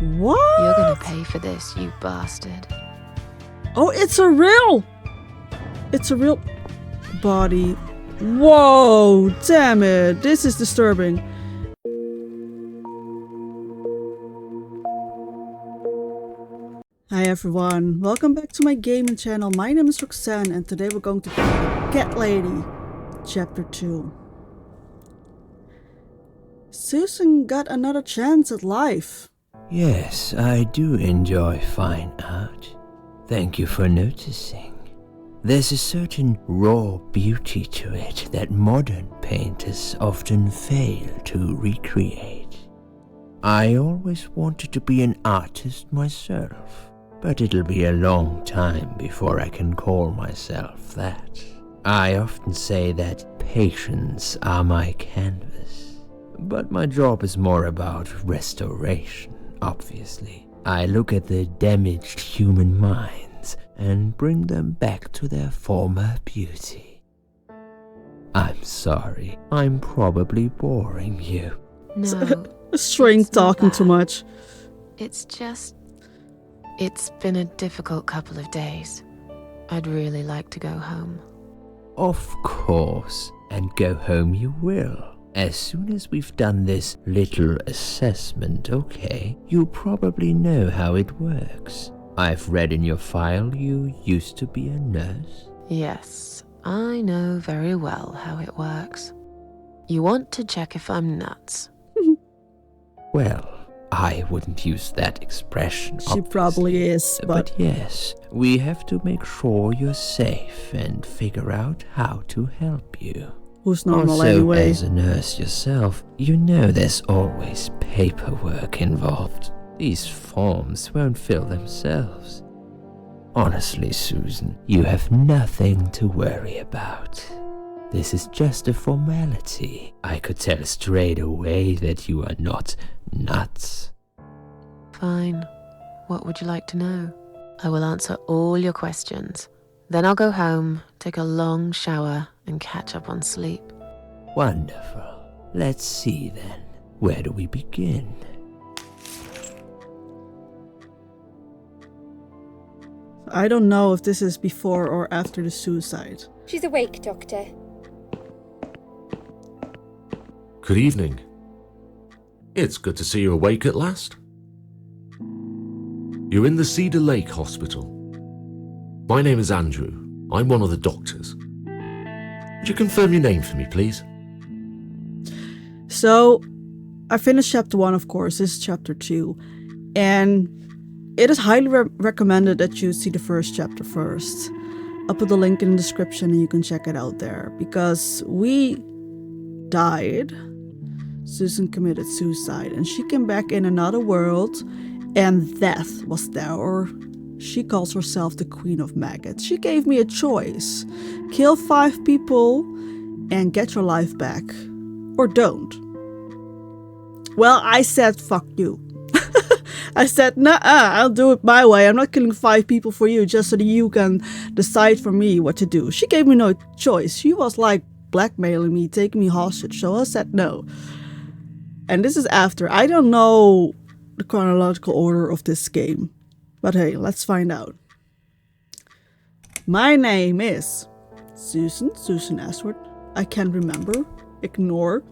What? You're gonna pay for this, you bastard. Oh, it's a real body. Whoa, damn it. This is disturbing. Hi everyone, welcome back to my gaming channel. My name is Roxanne and today we're going to play Cat Lady, Chapter 2. Susan got another chance at life. Yes, I do enjoy fine art. Thank you for noticing. There's a certain raw beauty to it that modern painters often fail to recreate. I always wanted to be an artist myself, but it'll be a long time before I can call myself that. I often say that patients are my canvas, but my job is more about restoration, obviously. I look at the damaged human minds and bring them back to their former beauty. I'm sorry, I'm probably boring you. No. Strange talking too much. It's been a difficult couple of days. I'd really like to go home. Of course, and go home you will. As soon as we've done this little assessment, okay, you probably know how it works. I've read in your file you used to be a nurse. Yes, I know very well how it works. You want to check if I'm nuts. Well, I wouldn't use that expression, She obviously. probably is, But yes, we have to make sure you're safe and figure out how to help you. Who's normal also, anyway? As a nurse yourself, you know there's always paperwork involved. These forms won't fill themselves. Honestly, Susan, you have nothing to worry about. This is just a formality. I could tell straight away that you are not nuts. Fine. What would you like to know? I will answer all your questions. Then I'll go home, take a long shower, and catch up on sleep. Wonderful. Let's see then. Where do we begin? I don't know if this is before or after the suicide. She's awake, Doctor. Good evening. It's good to see you awake at last. You're in the Cedar Lake Hospital. My name is Andrew. I'm one of the doctors. Would you confirm your name for me, please? So, I finished chapter 1, of course. This is chapter 2. And it is highly recommended that you see the first chapter first. I'll put the link in the description and you can check it out there. Because we died. Susan committed suicide and she came back in another world and death was there, or she calls herself the Queen of Maggots. She gave me a choice. Kill 5 people and get your life back, or don't. Well, I said fuck you. I said, nah, I'll do it my way. I'm not killing 5 people for you just so that you can decide for me what to do. She gave me no choice. She was like blackmailing me, taking me hostage, so I said no. And this is after. I don't know the chronological order of this game. But hey, let's find out. My name is Susan Ashworth. I can't remember. Ignore.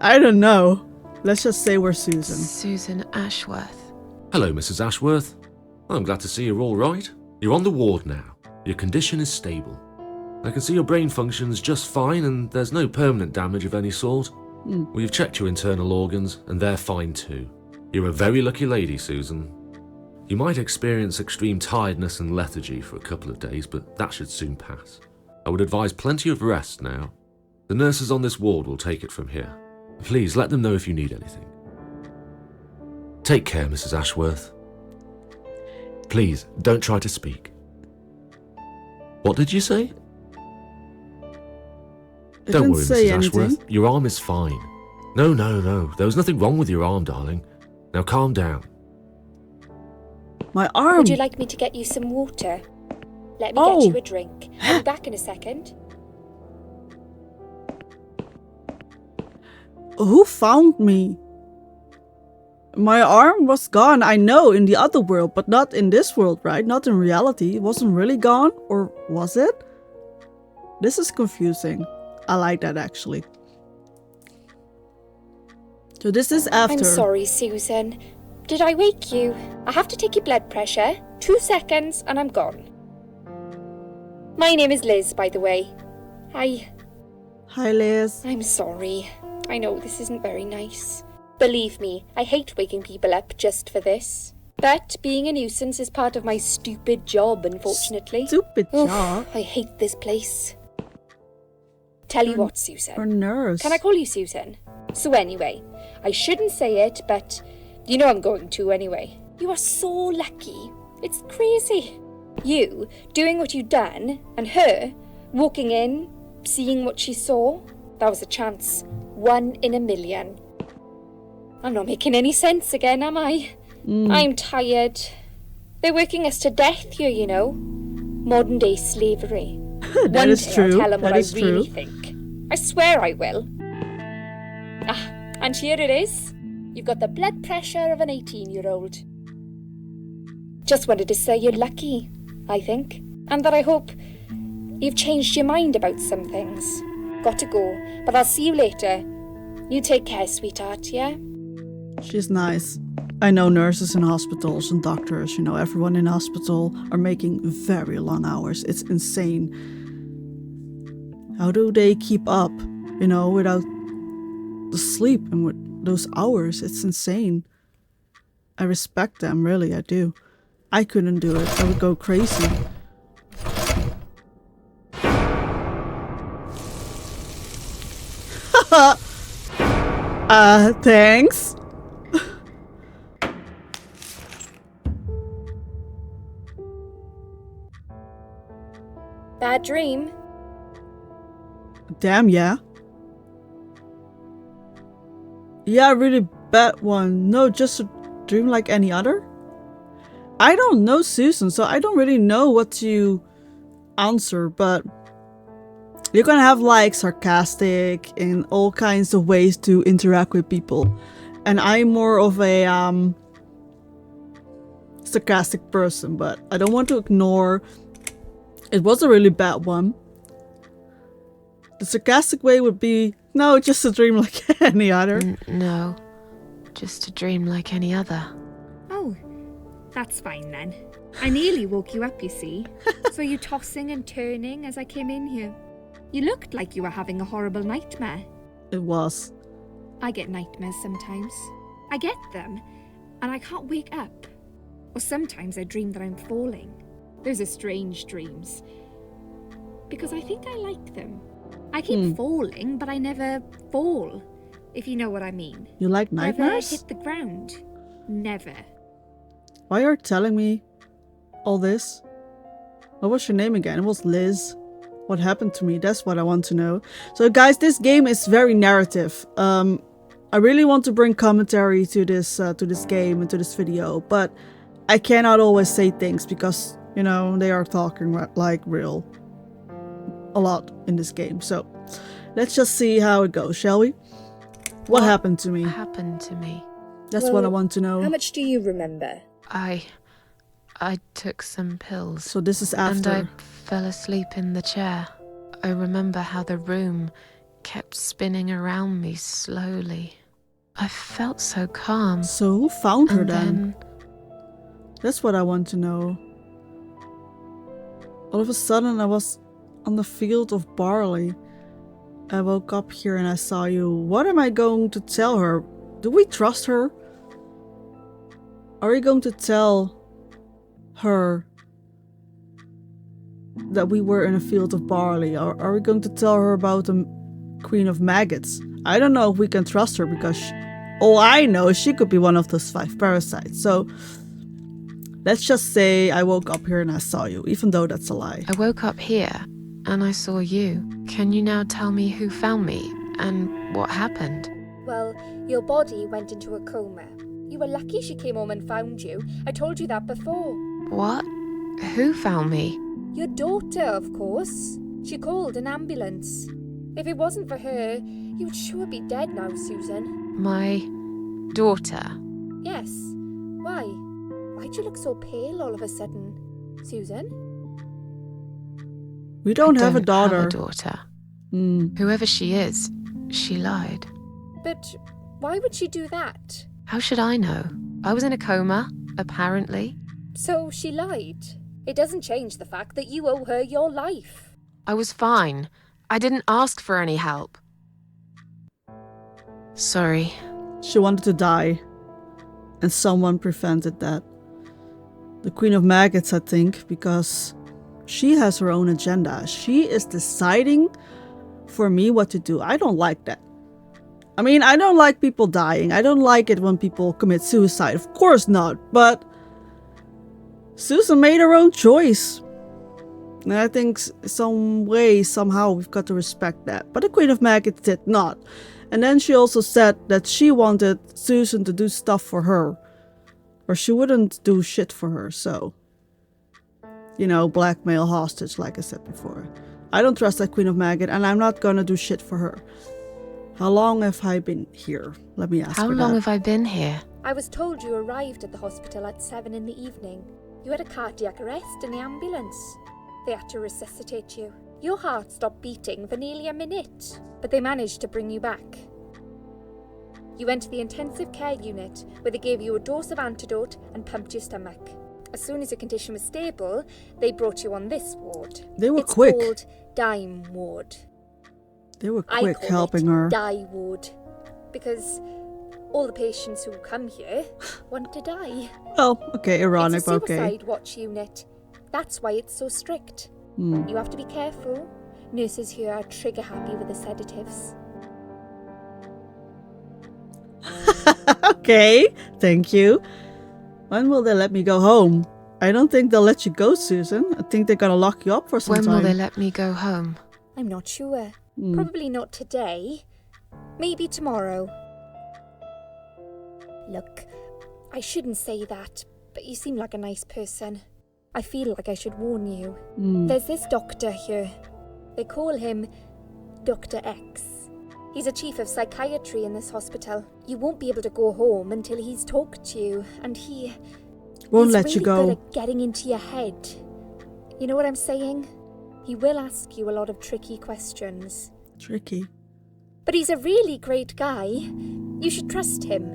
I don't know. Let's just say we're Susan. Susan Ashworth. Hello, Mrs. Ashworth. I'm glad to see you're all right. You're on the ward now. Your condition is stable. I can see your brain functions just fine and there's no permanent damage of any sort. We've checked your internal organs and they're fine too. You're a very lucky lady, Susan. You might experience extreme tiredness and lethargy for a couple of days, but that should soon pass. I would advise plenty of rest now. The nurses on this ward will take it from here. Please let them know if you need anything. Take care, Mrs. Ashworth. Please, don't try to speak. What did you say? Don't worry, Mrs. Ashworth. Your arm is fine. No. There was nothing wrong with your arm, darling. Now calm down. My arm. Would you like me to get you some water? Let me get you a drink. I'll be back in a second. Who found me? My arm was gone, I know, in the other world, but not in this world, right? Not in reality. It wasn't really gone, or was it? This is confusing. I like that, actually. So this is after. I'm sorry, Susan. Did I wake you? I have to take your blood pressure. 2 seconds and I'm gone. My name is Liz, by the way. Hi. Hi, Liz. I'm sorry. I know this isn't very nice. Believe me, I hate waking people up just for this. But being a nuisance is part of my stupid job, unfortunately. Stupid Oof, job? I hate this place. Tell you what, Susan. Or nurse. Can I call you Susan? So anyway, I shouldn't say it, but you know I'm going to anyway. You are so lucky. It's crazy. You doing what you've done, and her walking in, seeing what she saw. That was a chance. 1 in a million. I'm not making any sense again, am I? I'm tired. They're working us to death here, you know. Modern day slavery. That is true. I'll tell them what That I is really true. think. I swear I will. Ah, and here it is. You've got the blood pressure of an 18-year-old. Just wanted to say you're lucky, I think. And that I hope you've changed your mind about some things. Got to go, but I'll see you later. You take care, sweetheart, yeah? She's nice. I know nurses in hospitals and doctors, you know, everyone in hospital are making very long hours. It's insane. How do they keep up, you know, without the sleep and with those hours? It's insane. I respect them, really, I do. I couldn't do it. I would go crazy. Thanks. Bad dream? Damn, yeah. Yeah, really bad one. No, just a dream like any other. I don't know Susan, so I don't really know what to answer, but you're gonna have like sarcastic and all kinds of ways to interact with people. And I'm more of a sarcastic person, but I don't want to ignore it was a really bad one. The sarcastic way would be, no, just a dream like any other. No, just a dream like any other. Oh, that's fine then. I nearly woke you up, you see. Saw you tossing and turning as I came in here. You looked like you were having a horrible nightmare. It was. I get nightmares sometimes. I get them, and I can't wake up. Or sometimes I dream that I'm falling. Those are strange dreams. Because I think I like them. I keep falling, but I never fall, if you know what I mean. You like nightmares? Never hit the ground. Never. Why are you telling me all this? What was your name again? It was Liz. What happened to me? That's what I want to know. So guys, this game is very narrative. I really want to bring commentary to this game and to this video, but I cannot always say things because, you know, they are talking like real a lot in this game. So let's just see how it goes, shall we? What happened to me? Happened to me. That's what I want to know. How much do you remember? I took some pills. So this is after. And I fell asleep in the chair. I remember how the room kept spinning around me slowly. I felt so calm. So who found her And then? That's what I want to know. All of a sudden I was on the field of barley. I woke up here and I saw you. What am I going to tell her? Do we trust her? Are we going to tell her that we were in a field of barley? Or are we going to tell her about the Queen of Maggots? I don't know if we can trust her because all I know is she could be one of those 5 parasites. So let's just say I woke up here and I saw you, even though that's a lie. I woke up here and I saw you. Can you now tell me who found me and what happened? Well, your body went into a coma. You were lucky she came home and found you. I told you that before. What? Who found me? Your daughter, of course. She called an ambulance. If it wasn't for her, you would sure be dead now, Susan. My daughter. Yes. Why? Why'd you look so pale all of a sudden, Susan? We don't I have a daughter. Have a daughter. Mm. Whoever she is, she lied. But why would she do that? How should I know? I was in a coma, apparently. So she lied. It doesn't change the fact that you owe her your life. I was fine. I didn't ask for any help. Sorry. She wanted to die, and someone prevented that. The Queen of Maggots, I think, because she has her own agenda. She is deciding for me what to do. I don't like that. I mean, I don't like people dying. I don't like it when people commit suicide. Of course not. But Susan made her own choice. And I think some way, somehow, we've got to respect that. But the Queen of Maggots did not. And then she also said that she wanted Susan to do stuff for her. Or she wouldn't do shit for her, so... You know, blackmail, hostage, like I said before. I don't trust that Queen of Maggot, and I'm not gonna do shit for her. How long have I been here? Let me ask How her long that. have I been here? I was told you arrived at the hospital at 7 in the evening. You had a cardiac arrest in the ambulance. They had to resuscitate you. Your heart stopped beating for nearly a minute, but they managed to bring you back. You went to the intensive care unit, where they gave you a dose of antidote and pumped your stomach. As soon as your condition was stable, they brought you on this ward. They were it's quick. It's called Dime Ward. They were I quick call helping it her. Die Ward, because all the patients who come here want to die. Well, okay, ironic, It's a but okay. suicide watch unit. That's why it's so strict. You have to be careful. Nurses here are trigger happy with the sedatives. Okay, thank you. When will they let me go home? I don't think they'll let you go, Susan. I think they're gonna lock you up for some When time. will they let me go home? I'm not sure. Probably not today. Maybe tomorrow. Look, I shouldn't say that, but you seem like a nice person. I feel like I should warn you. There's this doctor here. They call him Dr. X. He's a chief of psychiatry in this hospital. You won't be able to go home until he's talked to you, and he's let really you go. good at getting into your head. You know what I'm saying? He will ask you a lot of tricky questions. Tricky. But he's a really great guy. You should trust him.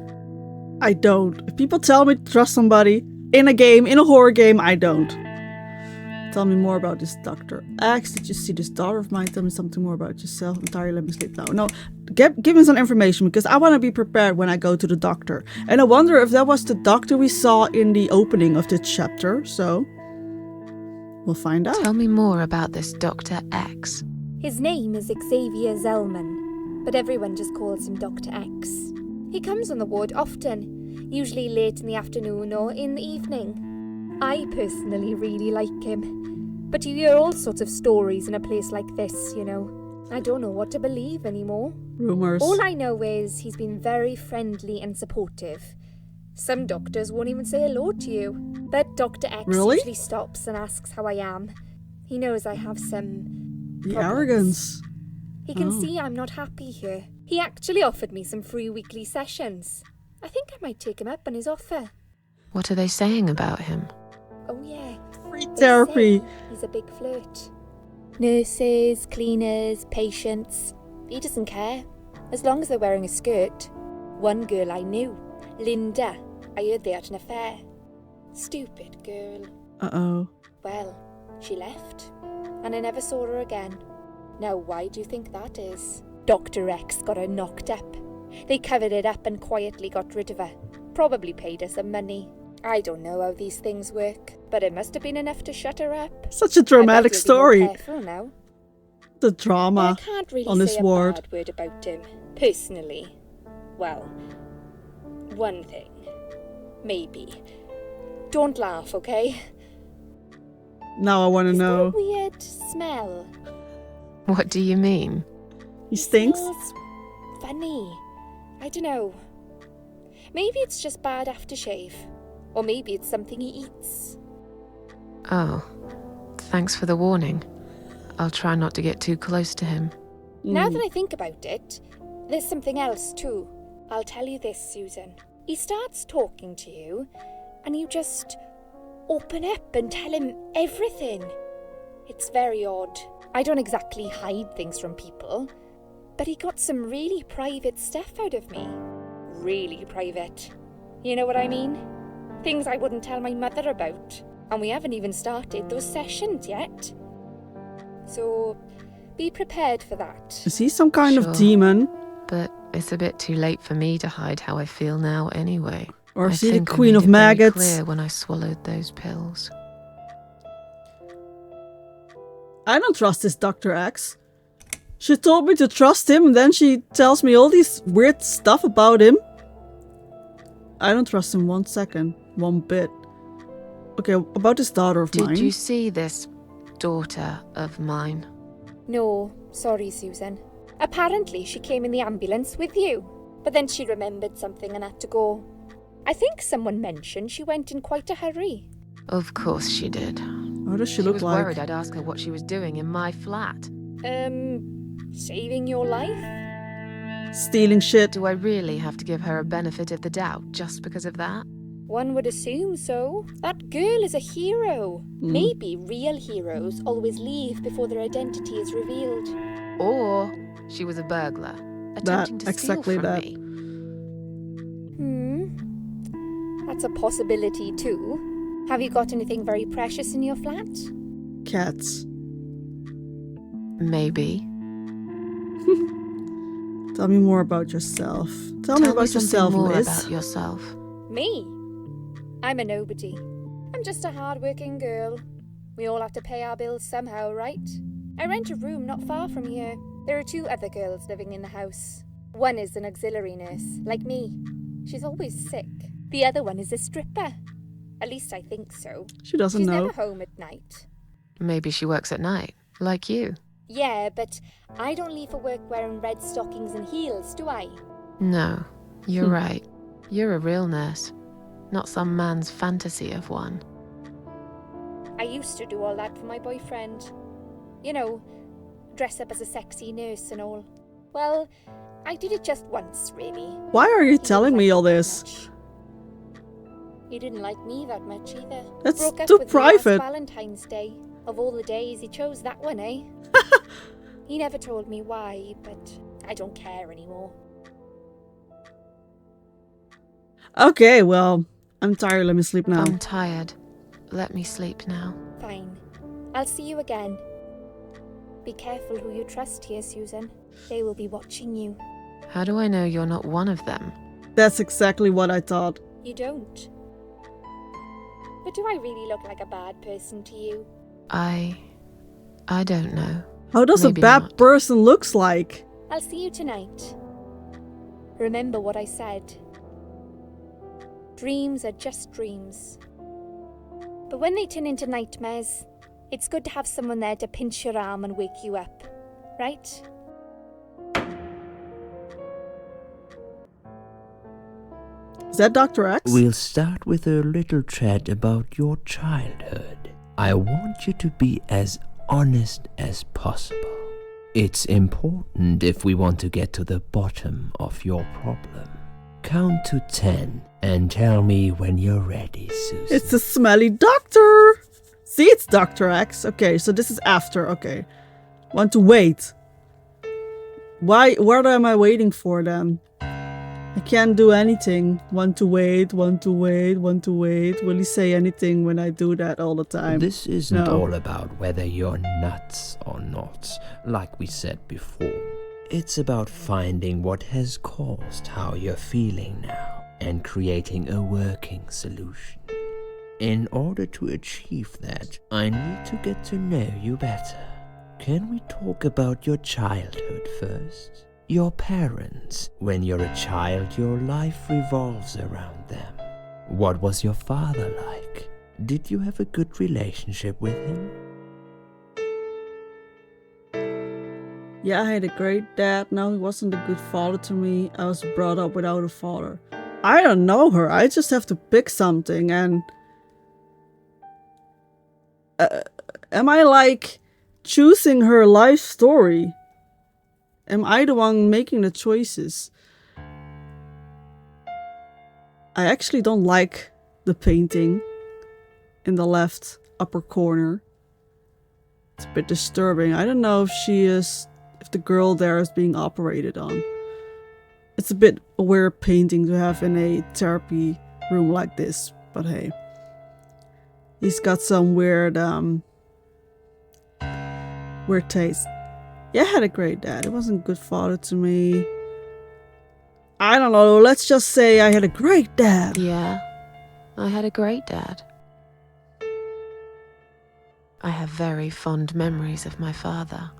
I don't. If people tell me to trust somebody in a game, in a horror game, I don't. Tell me more about this Dr. X. Did you see this daughter of mine? Tell me something more about yourself. I'm tired, let me sleep now. No, give me some information because I want to be prepared when I go to the doctor. And I wonder if that was the doctor we saw in the opening of this chapter. So, we'll find out. Tell me more about this Dr. X. His name is Xavier Zellman, but everyone just calls him Dr. X. He comes on the ward often, usually late in the afternoon or in the evening. I personally really like him, but you hear all sorts of stories in a place like this, you know. I don't know what to believe anymore. Rumors. All I know is he's been very friendly and supportive. Some doctors won't even say hello to you, but Dr. X Really? usually stops and asks how I am. He knows I have some The problems. arrogance. He can see I'm not happy here. He actually offered me some free weekly sessions. I think I might take him up on his offer. What are they saying about him? Oh yeah, Free they therapy. say he's a big flirt. Nurses, cleaners, patients. He doesn't care, as long as they're wearing a skirt. One girl I knew, Linda, I heard they had an affair. Stupid girl. Uh-oh. Well, she left, and I never saw her again. Now, why do you think that is? Dr. X got her knocked up. They covered it up and quietly got rid of her. Probably paid her some money. I don't know how these things work, but it must have been enough to shut her up. Such a dramatic I bet you'll story. be more careful now. The But drama I can't really on this say a ward. bad word about him, personally. Well, one thing. Maybe. Don't laugh, okay? Now I want to Is there a know. weird smell? What do you mean? He stinks? Smells funny. I don't know. Maybe it's just bad aftershave. Or maybe it's something he eats. Oh, thanks for the warning. I'll try not to get too close to him. Now that I think about it, there's something else too. I'll tell you this, Susan. He starts talking to you, and you just open up and tell him everything. It's very odd. I don't exactly hide things from people, but he got some really private stuff out of me. Really private. You know what I mean? Things I wouldn't tell my mother about. And we haven't even started those sessions yet. So, be prepared for that. Is he some kind Sure. of demon? But it's a bit too late for me to hide how I feel now anyway. Or I is he the think I Queen made of it very Maggots? clear when I swallowed those pills. I don't trust this Dr. X. She told me to trust him, and then she tells me all these weird stuff about him. I don't trust him 1 second. 1 bit. Okay, about this daughter of mine. Did you see this daughter of mine? No, sorry, Susan. Apparently she came in the ambulance with you, but then she remembered something and had to go. I think someone mentioned she went in quite a hurry. Of course she did. How does she She look was like? worried I'd ask her what she was doing in my flat. Saving your life? Stealing shit. Do I really have to give her a benefit of the doubt just because of that? One would assume so. That girl is a hero. Maybe real heroes always leave before their identity is revealed. Or she was a burglar, attempting to exactly steal from that. me. That's a possibility too. Have you got anything very precious in your flat? Cats. Maybe. Tell me more about yourself. Tell me about something yourself, more Liz. about yourself. Me? I'm a nobody. I'm just a hard-working girl. We all have to pay our bills somehow, right? I rent a room not far from here. There are 2 other girls living in the house. One is an auxiliary nurse, like me. She's always sick. The other one is a stripper. At least I think so. She doesn't She's know. never home at night. Maybe she works at night, like you. Yeah, but I don't leave for work wearing red stockings and heels, do I? No, you're right. You're a real nurse, not some man's fantasy of one. I used to do all that for my boyfriend. You know, dress up as a sexy nurse and all. Well, I did it just once, really. Why are you He didn't telling like me all that this? much. He didn't like me that much either. That's Broke up too with me last private. Valentine's Day. Of all the days, he chose that one, eh? He never told me why, but I don't care anymore. Okay, well, I'm tired. Let me sleep now. I'm tired. Let me sleep now. Fine. I'll see you again. Be careful who you trust here, Susan. They will be watching you. How do I know you're not one of them? That's exactly what I thought. You don't. But do I really look like a bad person to you? I don't know. How does Maybe a bad not. person looks like? I'll see you tonight. Remember what I said. Dreams are just dreams. But when they turn into nightmares, it's good to have someone there to pinch your arm and wake you up, right? Is that Dr. X? We'll start with a little chat about your childhood. I want you to be as honest as possible. It's important if we want to get to the bottom of your problem. Count to 10 and tell me when you're ready, Susan. It's a smelly doctor. See, it's Dr. X. Okay, so this is after. Okay. Want to wait. Why? What am I waiting for then? I can't do anything. Want to wait, want to wait, want to wait. Will he say anything when I do that all the time? This isn't No. all about whether you're nuts or not, like we said before. It's about finding what has caused how you're feeling now and creating a working solution. In order to achieve that, I need to get to know you better. Can we talk about your childhood first? Your parents. When you're a child, your life revolves around them. What was your father like? Did you have a good relationship with him? Yeah, I had a great dad. No, he wasn't a good father to me. I was brought up without a father. I don't know her. I just have to pick something. And am I like choosing her life story? Am I the one making the choices? I actually don't like the painting in the left upper corner. It's a bit disturbing. I don't know if the girl there is being operated on. It's a bit a weird painting to have in a therapy room like this, but hey. He's got some weird taste. Yeah, I had a great dad. He wasn't a good father to me. I don't know, let's just say I had a great dad. Yeah, I had a great dad. I have very fond memories of my father.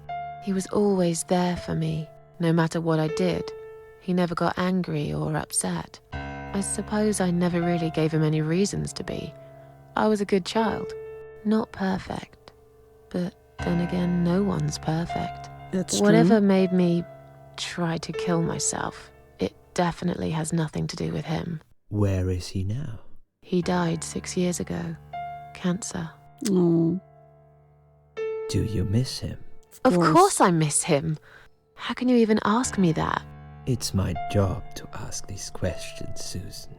He was always there for me, no matter what I did. He never got angry or upset. I suppose I never really gave him any reasons to be. I was a good child. Not perfect. But then again, no one's perfect. That's Whatever true. made me try to kill myself, it definitely has nothing to do with him. Where is he now? He died 6 years ago. Cancer. Oh, Do you miss him? Of course I miss him. How can you even ask me that? It's my job to ask these questions, Susan.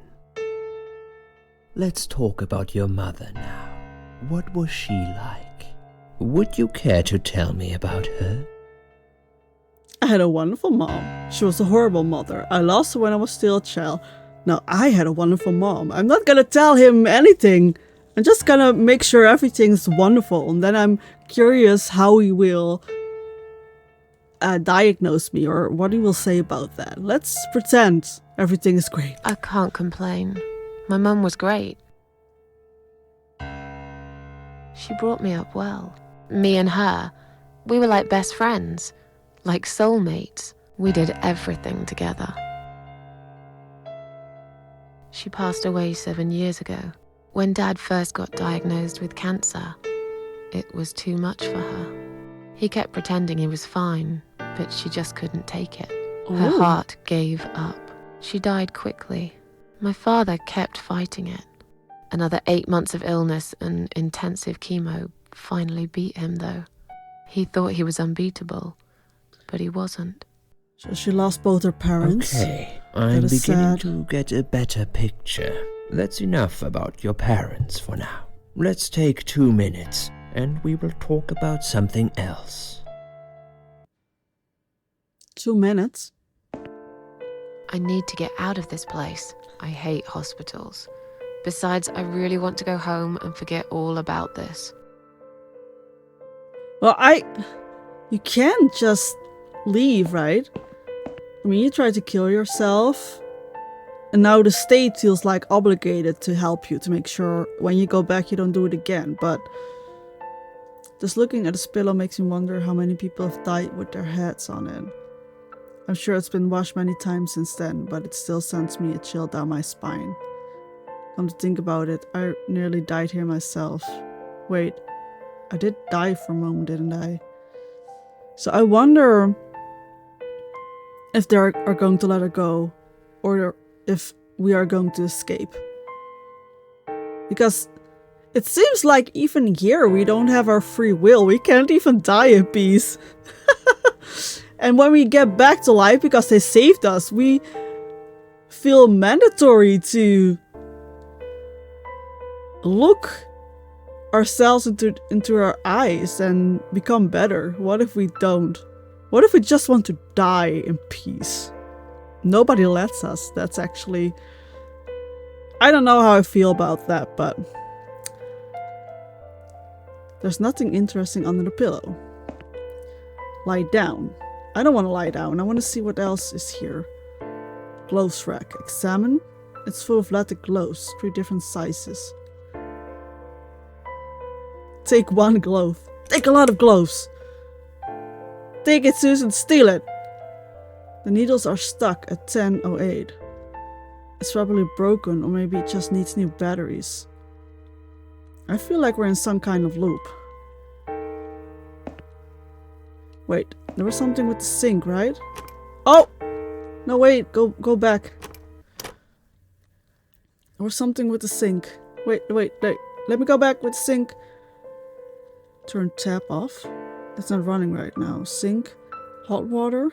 Let's talk about your mother now. What was she like? Would you care to tell me about her? I had a wonderful mom. She was a horrible mother. I lost her when I was still a child. Now, I had a wonderful mom. I'm not gonna tell him anything. I'm just gonna make sure everything's wonderful. And then I'm curious how he will diagnose me or what he will say about that. Let's pretend everything is great. I can't complain. My mum was great. She brought me up well. Me and her, we were like best friends, like soulmates. We did everything together. She passed away 7 years ago. When Dad first got diagnosed with cancer, it was too much for her. He kept pretending he was fine, but she just couldn't take it. Her Ooh. heart gave up. She died quickly. My father kept fighting it. Another 8 months of illness and intensive chemo finally beat him, though. He thought he was unbeatable, but he wasn't. So she lost both her parents. Okay, I'm is beginning sad. to get a better picture. That's enough about your parents for now. Let's take 2 minutes and we will talk about something else. 2 minutes. I need to get out of this place. I hate hospitals. Besides, I really want to go home and forget all about this. Well, you can't just leave, right? I mean, you tried to kill yourself. And now the state feels like obligated to help you, to make sure when you go back you don't do it again. But just looking at this pillow makes me wonder how many people have died with their heads on it. I'm sure it's been washed many times since then, but it still sends me a chill down my spine. Come to think about it, I nearly died here myself. Wait, I did die for a moment, didn't I? So I wonder if they are going to let her go, or if we are going to escape. Because it seems like even here we don't have our free will. We can't even die in peace. And when we get back to life because they saved us, we feel mandatory to look ourselves into our eyes and become better. What if we don't? What if we just want to die in peace? Nobody lets us. That's actually... I don't know how I feel about that, but... there's nothing interesting under the pillow. Lie down. I don't want to lie down. I want to see what else is here. Gloves rack. Examine. It's full of latex gloves. 3 different sizes. Take 1 glove. Take a lot of gloves. Take it, Susan. Steal it. The needles are stuck at 10:08. It's probably broken, or maybe it just needs new batteries. I feel like we're in some kind of loop. Wait, there was something with the sink, right? Oh! No, wait, go back. There was something with the sink. Wait. Let me go back with the sink. Turn tap off. That's not running right now. Sink. Hot water.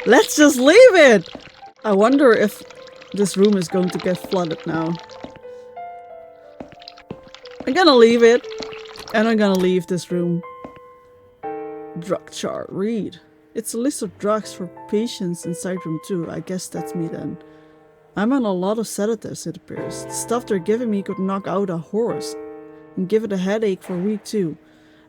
Let's just leave it! I wonder if this room is going to get flooded now. I'm gonna leave it. And I'm gonna leave this room. Drug chart. Read. It's a list of drugs for patients inside room 2. I guess that's me then. I'm on a lot of sedatives, it appears. The stuff they're giving me could knock out a horse and give it a headache for a week too.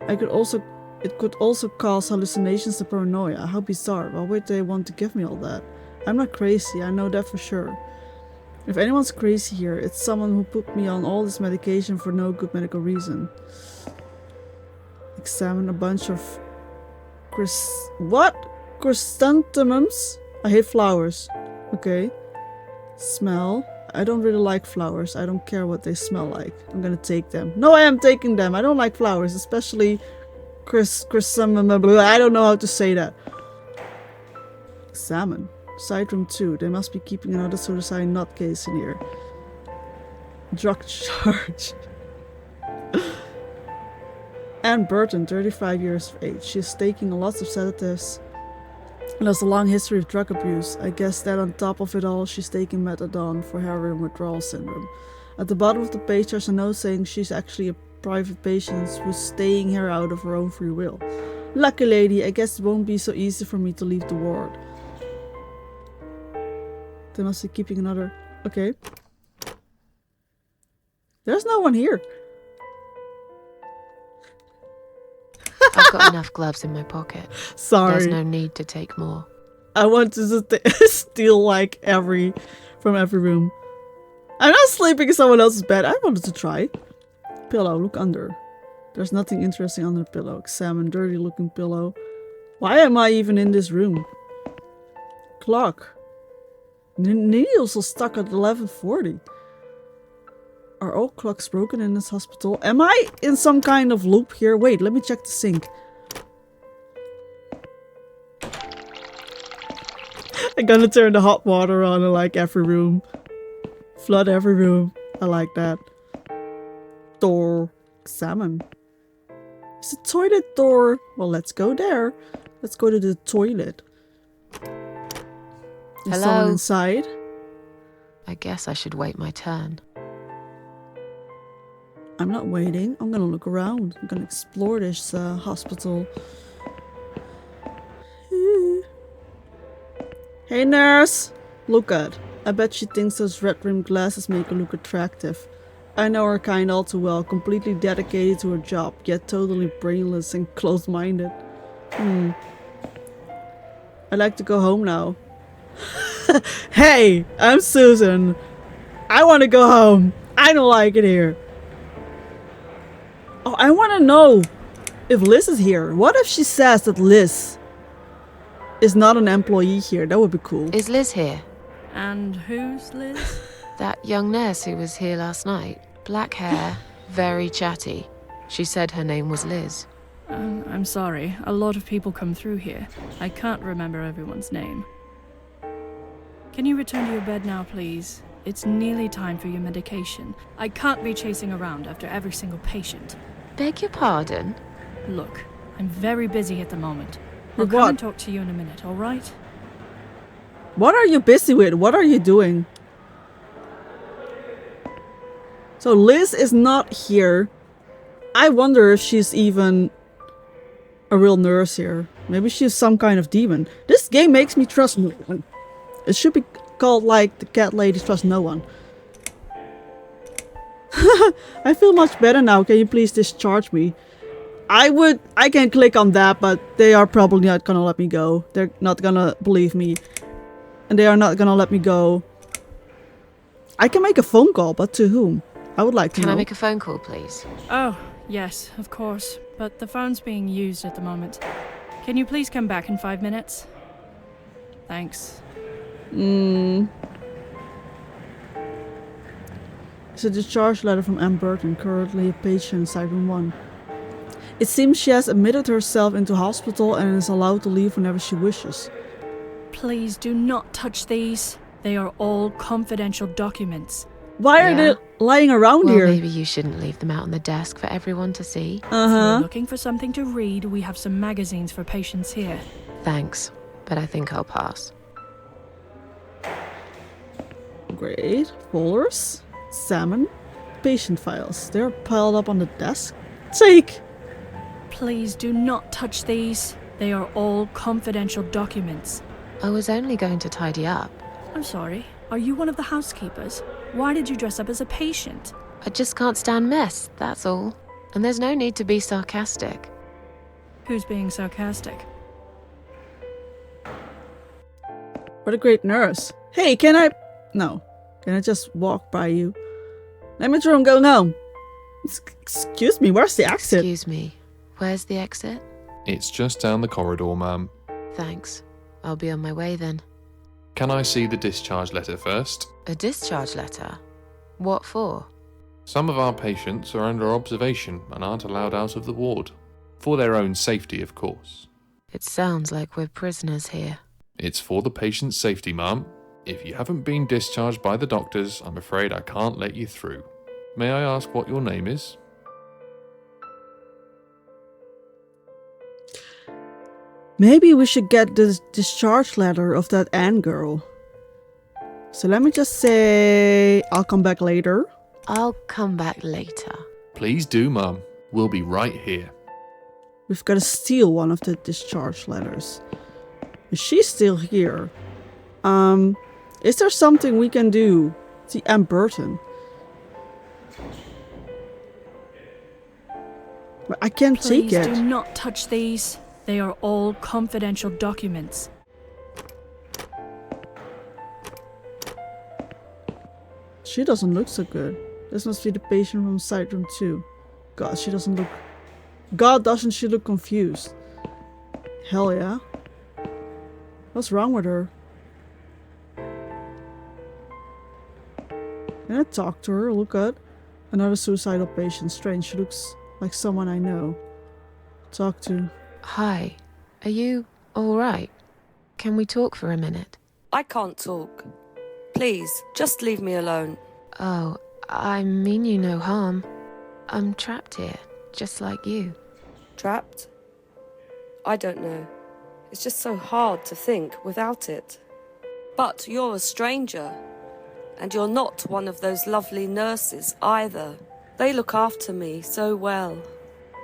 It could also cause hallucinations and paranoia. How bizarre. Why would they want to give me all that? I'm not crazy, I know that for sure. If anyone's crazy here, it's someone who put me on all this medication for no good medical reason. Examine a bunch of chrysanthemums? I hate flowers. Okay. Smell. I don't really like flowers. I don't care what they smell like. I'm gonna take them. No, I am taking them. I don't like flowers, especially chrysanthemum. I don't know how to say that. Examine. Side room 2. They must be keeping another suicide nutcase in here. Drug charge. Anne Burton, 35 years of age. She is taking lots of sedatives and has a long history of drug abuse. I guess that on top of it all, she's taking methadone for heroin withdrawal syndrome. At the bottom of the page, there's a note saying she's actually a private patient who's staying here out of her own free will. Lucky lady, I guess it won't be so easy for me to leave the ward. They must be keeping another... Okay. There's no one here. I've got enough gloves in my pocket. Sorry. There's no need to take more. I want to just steal like from every room. I'm not sleeping in someone else's bed. I wanted to try. Pillow, look under. There's nothing interesting under the pillow. Examine dirty looking pillow. Why am I even in this room? Clock. Needles are stuck at 11:40. Are all clocks broken in this hospital? Am I in some kind of loop here? Wait, let me check the sink. I'm gonna turn the hot water on in like every room. Flood every room. I like that. Door. Examine. Is the toilet door? Well, let's go there. Let's go to the toilet. Is someone Hello? inside? I guess I should wait my turn. I'm not waiting. I'm gonna look around. I'm gonna explore this hospital. Hey nurse! Look at. I bet she thinks those red-rimmed glasses make her look attractive. I know her kind all too well. Completely dedicated to her job, yet totally brainless and closed-minded. I'd like to go home now. Hey! I'm Susan. I want to go home. I don't like it here. Oh, I want to know if Liz is here. What if she says that Liz is not an employee here? That would be cool. Is Liz here? And who's Liz? That young nurse who was here last night. Black hair, very chatty. She said her name was Liz. I'm sorry. A lot of people come through here. I can't remember everyone's name. Can you return to your bed now, please? It's nearly time for your medication. I can't be chasing around after every single patient. Beg your pardon? Look, I'm very busy at the moment. I'll With come what? and talk to you in a minute, alright? What are you busy with? What are you doing? So Liz is not here. I wonder if she's even a real nurse here. Maybe she's some kind of demon. This game makes me trust no one. It should be called like the cat lady trust no one. I feel much better now. Can you please discharge me? I can click on that, but they are probably not gonna let me go. They're not gonna believe me. And they are not gonna let me go. I can make a phone call, but to whom? I would like to know. Can I make a phone call, please? Oh, yes, of course. But the phone's being used at the moment. Can you please come back in 5 minutes? Thanks. It's a discharge letter from Anne Burton, currently a patient in Side Room 1. It seems she has admitted herself into hospital and is allowed to leave whenever she wishes. Please do not touch these. They are all confidential documents. Why are they lying around Well, here? maybe you shouldn't leave them out on the desk for everyone to see. If you're looking for something to read, we have some magazines for patients here. Thanks, but I think I'll pass. Great. Folders. Salmon. Patient files. They're piled up on the desk. Take! Please do not touch these. They are all confidential documents. I was only going to tidy up. I'm sorry. Are you one of the housekeepers? Why did you dress up as a patient? I just can't stand mess, that's all. And there's no need to be sarcastic. Who's being sarcastic? What a great nurse. Hey, can I... No. Can I just walk by you? Let me through, I'm going home. Excuse me, where's the exit? Excuse me, where's the exit? It's just down the corridor, ma'am. Thanks. I'll be on my way then. Can I see the discharge letter first? A discharge letter? What for? Some of our patients are under observation and aren't allowed out of the ward. For their own safety, of course. It sounds like we're prisoners here. It's for the patient's safety, ma'am. If you haven't been discharged by the doctors, I'm afraid I can't let you through. May I ask what your name is? Maybe we should get the discharge letter of that Anne girl. So let me just say, I'll come back later. I'll come back later. Please do, ma'am. We'll be right here. We've got to steal one of the discharge letters. Is she still here? Is there something we can do? See, Anne Burton. But I can't take it. Please do not touch these. They are all confidential documents. She doesn't look so good. This must be the patient from side room 2. God, she doesn't look... God, doesn't she look confused? Hell yeah. What's wrong with her? Can I talk to her? Look at another suicidal patient. Strange. She looks like someone I know. Talk to. Hi. Are you alright? Can we talk for a minute? I can't talk. Please, just leave me alone. Oh, I mean you no harm. I'm trapped here, just like you. Trapped? I don't know. It's just so hard to think without it. But you're a stranger. And you're not one of those lovely nurses either. They look after me so well.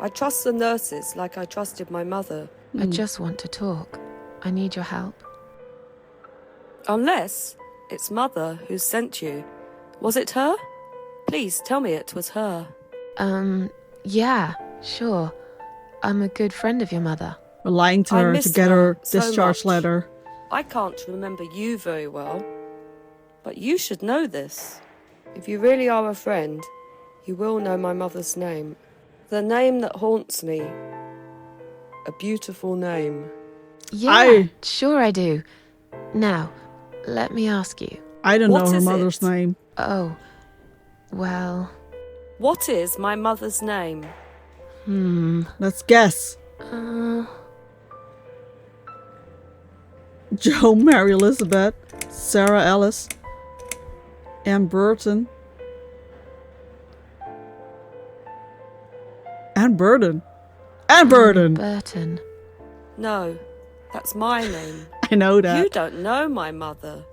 I trust the nurses like I trusted my mother. I just want to talk. I need your help. Unless it's Mother who sent you. Was it her? Please tell me it was her. Yeah, sure. I'm a good friend of your mother. We're lying to I her to missed get her so discharge much. letter. I can't remember you very well. But you should know this. If you really are a friend, you will know my mother's name. The name that haunts me. A beautiful name. Yeah, sure I do. Now, let me ask you. I don't What know her is mother's it? name. Oh, well... What is my mother's name? Let's guess. Joe, Mary Elizabeth, Sarah Ellis, Anne Burton. Anne Burton. Anne Burton! Burton. No, that's my name. I know that. You don't know my mother.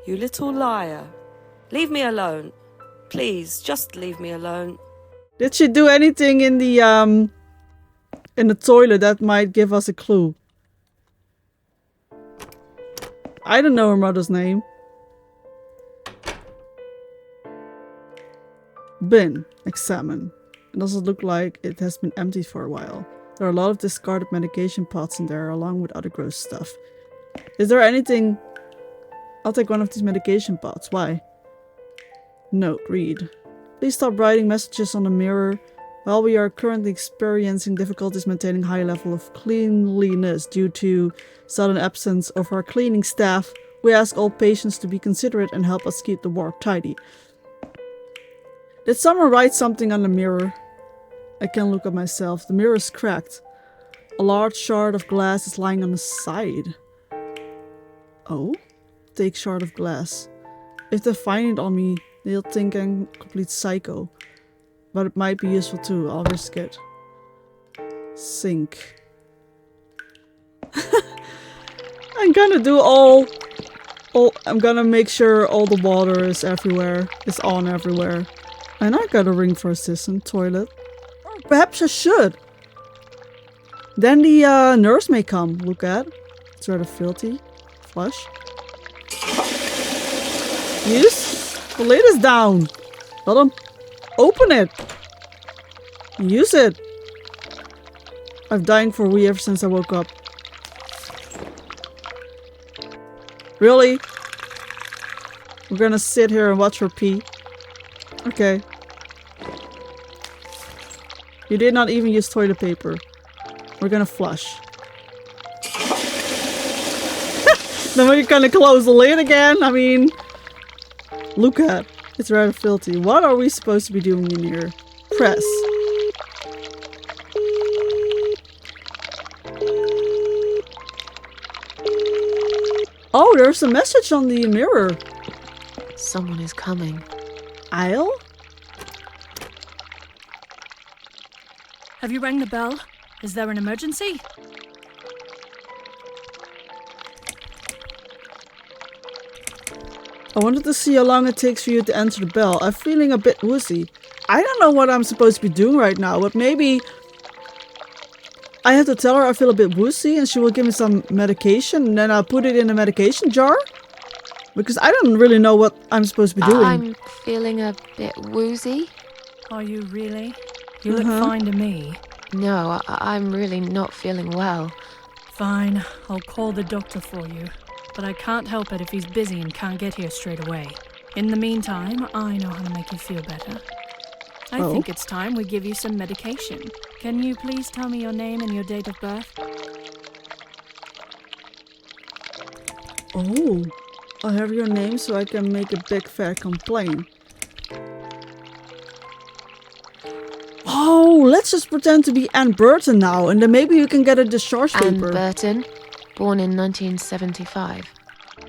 You little liar. Leave me alone. Please, just leave me alone. Did she do anything in the toilet that might give us a clue? I don't know her mother's name. Bin. Examine. It doesn't look like it has been emptied for a while. There are a lot of discarded medication pots in there, along with other gross stuff. Is there anything... I'll take one of these medication pots. Why? Note. Read. Please stop writing messages on the mirror. While we are currently experiencing difficulties maintaining high level of cleanliness due to sudden absence of our cleaning staff, we ask all patients to be considerate and help us keep the ward tidy. Did someone write something on the mirror? I can't look at myself. The mirror is cracked. A large shard of glass is lying on the side. Oh? Take shard of glass. If they find it on me, they'll think I'm a complete psycho. But it might be useful too. I'll risk it. Sink. I I'm gonna do I'm gonna make sure all the water is everywhere. It's on everywhere. And I got a ring for assistant toilet. Or perhaps I should. Then the nurse may come. Look at. It's rather filthy. Flush. Use. The lid is down. Let him open it. Use it. I've dying for a wee ever since I woke up. Really? We're gonna sit here and watch her pee? Okay. You did not even use toilet paper. We're gonna flush. Then we're gonna close the lid again. I mean, look at. It's rather filthy. What are we supposed to be doing in here? Press. Oh, there's a message on the mirror. Someone is coming. Isle? Have you rang the bell? Is there an emergency? I wanted to see how long it takes for you to answer the bell. I'm feeling a bit woozy. I don't know what I'm supposed to be doing right now, but maybe I have to tell her I feel a bit woozy and she will give me some medication and then I'll put it in a medication jar? Because I don't really know what I'm supposed to be doing. I'm feeling a bit woozy. Are you really? You look fine to me. No, I'm really not feeling well. Fine, I'll call the doctor for you. But I can't help it if he's busy and can't get here straight away. In the meantime, I know how to make you feel better. I think it's time we give you some medication. Can you please tell me your name and your date of birth? Oh, I'll have your name so I can make a big fair complaint. Oh, let's just pretend to be Anne Burton now, and then maybe you can get a discharge Anne paper. Burton, born in 1975.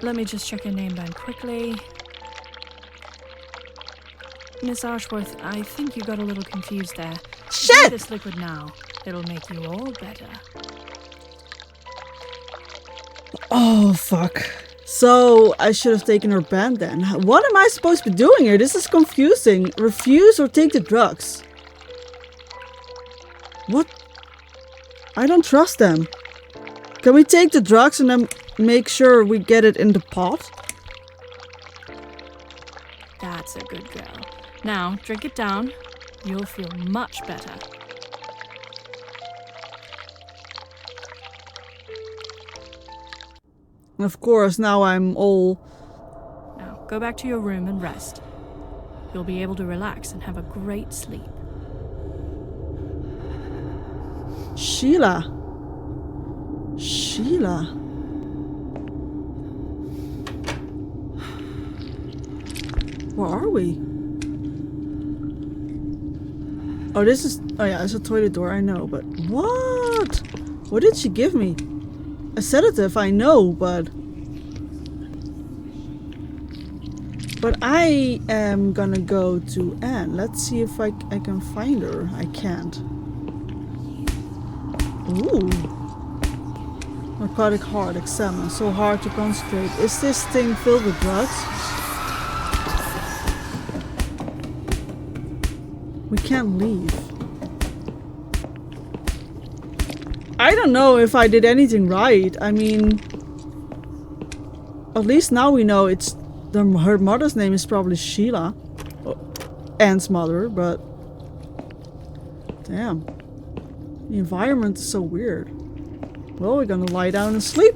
Let me just check your name down quickly. Miss Ashworth, I think you got a little confused there. Shit! Drink this liquid now. It'll make you all better. Oh, fuck. So, I should have taken her band then. What am I supposed to be doing here? This is confusing. Refuse or take the drugs. What? I don't trust them. Can we take the drugs and then make sure we get it in the pot? That's a good girl. Now, drink it down. You'll feel much better. And of course, now I'm all... Now, go back to your room and rest. You'll be able to relax and have a great sleep. Sheila. Sheila. Where are we? Oh, this is... Oh yeah, it's a toilet door, I know, but... What? What did she give me? A sedative, I know, but... But I am gonna go to Anne. Let's see if I can find her. I can't. Ooh. Narcotic heart examine. So hard to concentrate. Is this thing filled with drugs? We can't leave. I don't know if I did anything right. I mean, at least now we know it's her mother's name is probably Sheila, Anne's mother. But damn, the environment is so weird. Well, we're gonna lie down and sleep.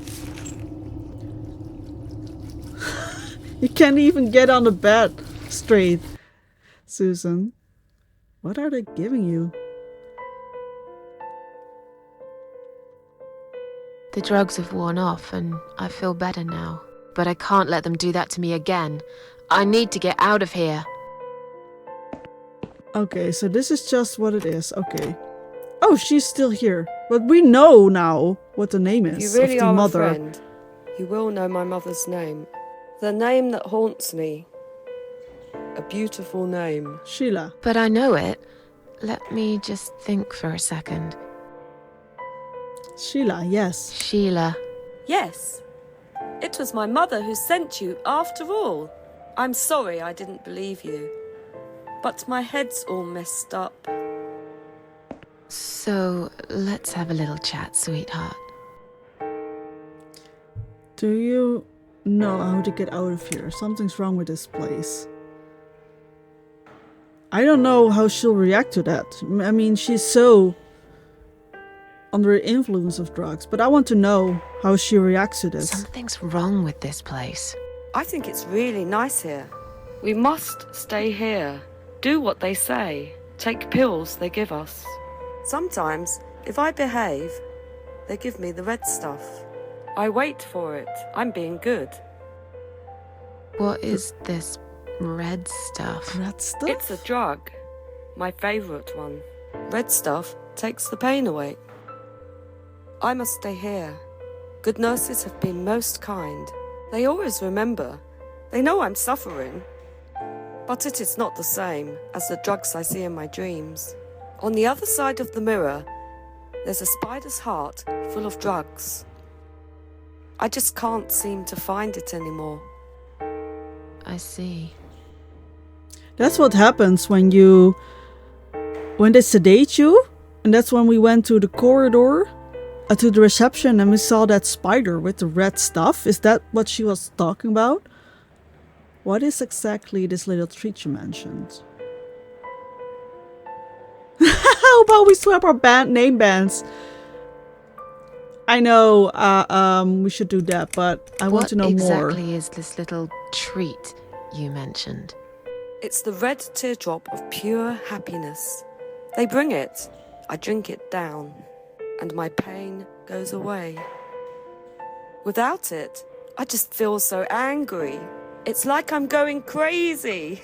You can't even get on the bed straight, Susan. What are they giving you? The drugs have worn off and I feel better now. But I can't let them do that to me again. I need to get out of here. Okay, so this is just what it is. Okay. Oh, she's still here. But we know now what the name is You really of the are mother. a friend. You will know my mother's name. The name that haunts me. A beautiful name. Sheila. But I know it. Let me just think for a second. Sheila, yes. Sheila. Yes, It was my mother who sent you, after all. I'm sorry I didn't believe you. But my head's all messed up. So, let's have a little chat, sweetheart. Do you know how to get out of here? Something's wrong with this place. I don't know how she'll react to that. I mean, she's so under the influence of drugs, but I want to know how she reacts to this. Something's wrong with this place. I think it's really nice here. We must stay here. Do what they say. Take pills they give us. Sometimes, if I behave, they give me the red stuff. I wait for it. I'm being good. What is this red stuff? Red stuff? It's a drug. My favourite one. Red stuff takes the pain away. I must stay here. Good nurses have been most kind. They always remember. They know I'm suffering. But it is not the same as the drugs I see in my dreams. On the other side of the mirror, there's a spider's heart full of drugs. I just can't seem to find it anymore. I see. That's what happens when they sedate you. And that's when we went to the corridor, to the reception, and we saw that spider with the red stuff. Is that what she was talking about? What is exactly this little treat you mentioned? How about we swap our name bands? I know we should do that, but I want to know more. What exactly is this little treat you mentioned? It's the red teardrop of pure happiness. They bring it. I drink it down, and my pain goes away. Without it, I just feel so angry. It's like I'm going crazy.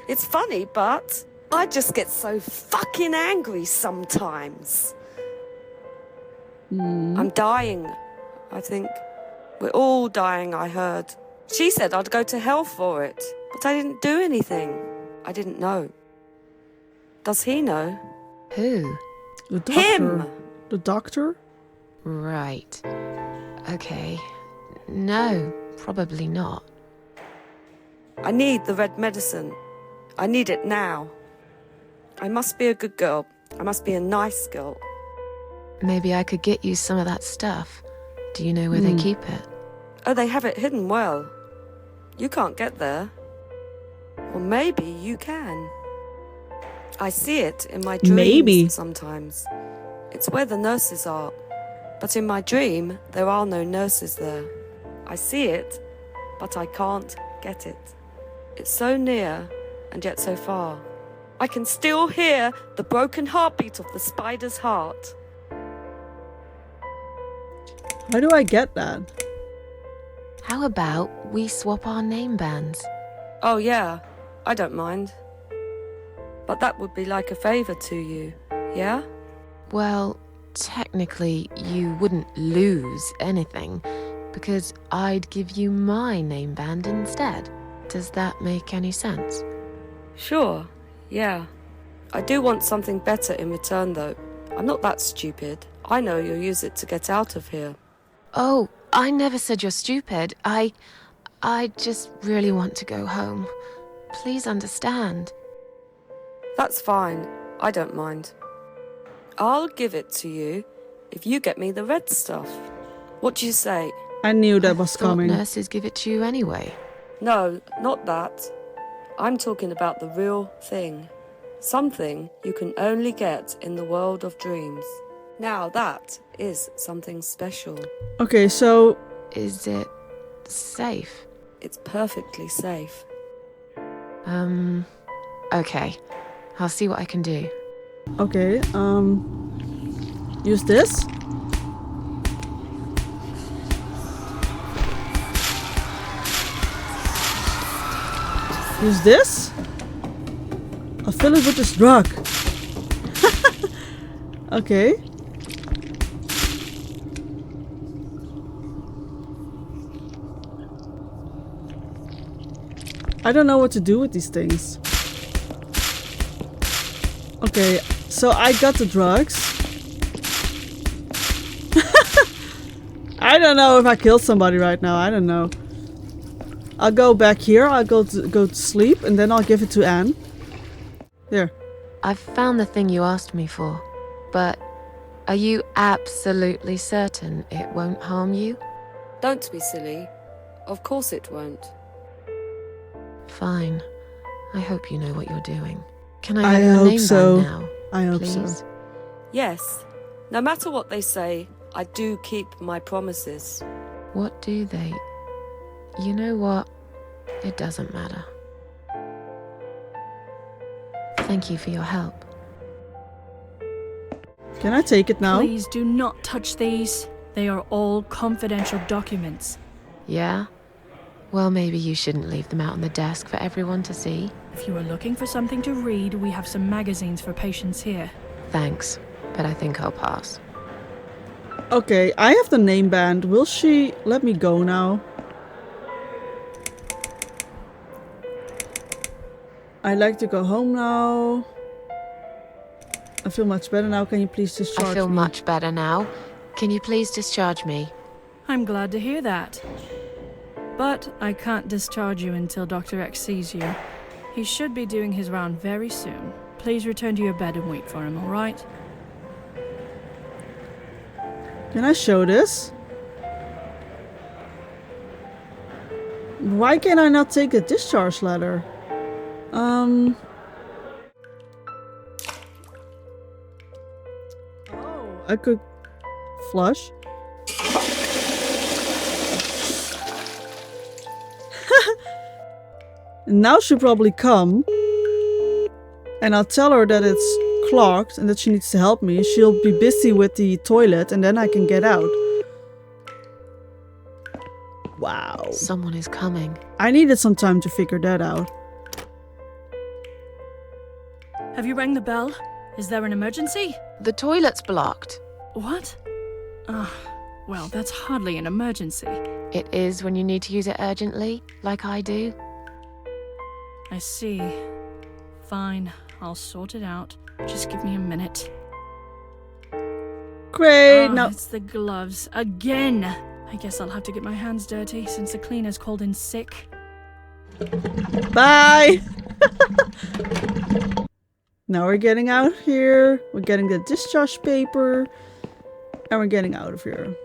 It's funny, but I just get so fucking angry sometimes. I'm dying, I think. We're all dying, I heard. She said I'd go to hell for it, but I didn't do anything. I didn't know. Does he know? Who? The doctor. Him! The doctor? Right. Okay. No, probably not. I need the red medicine. I need it now. I must be a good girl. I must be a nice girl. Maybe I could get you some of that stuff. Do you know where they keep it? Oh, they have it hidden well. You can't get there. Or maybe you can. I see it in my dreams sometimes. It's where the nurses are. But in my dream, there are no nurses there. I see it, but I can't get it. It's so near and yet so far. I can still hear the broken heartbeat of the spider's heart. How do I get that? How about we swap our name bands? Oh yeah, I don't mind. But that would be like a favour to you, yeah? Well, technically, you wouldn't lose anything, because I'd give you my name band instead. Does that make any sense? Sure, yeah. I do want something better in return, though. I'm not that stupid. I know you'll use it to get out of here. Oh, I never said you're stupid. I just really want to go home. Please understand. That's fine. I don't mind. I'll give it to you if you get me the red stuff. What do you say? I knew that was Thought coming. nurses give it to you anyway. No, not that. I'm talking about the real thing. Something you can only get in the world of dreams. Now that is something special. Okay, so... Is it safe? It's perfectly safe. Okay. I'll see what I can do. Okay, use this. Use this. I'll fill it with this drug. Okay. I don't know what to do with these things. Okay, so I got the drugs. I I don't know if I killed somebody right now. I don't know. I'll go back here. I'll go to sleep, and then I'll give it to Anne. Here. I've found the thing you asked me for, but are you absolutely certain it won't harm you? Don't be silly. Of course it won't. Fine. I hope you know what you're doing. Can I I have your hope name so. band now? I hope please? so. Yes. No matter what they say, I do keep my promises. What do they? You know what? It doesn't matter. Thank you for your help. Can I take it now? Please do not touch these. They are all confidential documents. Yeah? Well, maybe you shouldn't leave them out on the desk for everyone to see. If you are looking for something to read, we have some magazines for patients here. Thanks, but I think I'll pass. Okay, I have the name band. Will she let me go now? I'd like to go home now. I feel much better now. Can you please discharge me? I feel much better now. Can you please discharge me? I'm glad to hear that. But I can't discharge you until Dr. X sees you. He should be doing his round very soon. Please return to your bed and wait for him, all right? Can I show this? Why can I not take a discharge letter? Oh, I could flush. Now she'll probably come. And I'll tell her that it's clogged and that she needs to help me. She'll be busy with the toilet and then I can get out. Wow. Someone is coming. I needed some time to figure that out. Have you rang the bell? Is there an emergency? The toilet's blocked. What? Well, that's hardly an emergency. It is when you need to use it urgently, like I do. I see. Fine, I'll sort it out. Just give me a minute. Great, now... It's the gloves. Again! I guess I'll have to get my hands dirty since the cleaner's called in sick. Bye! Now we're getting out here. We're getting the discharge paper. And we're getting out of here.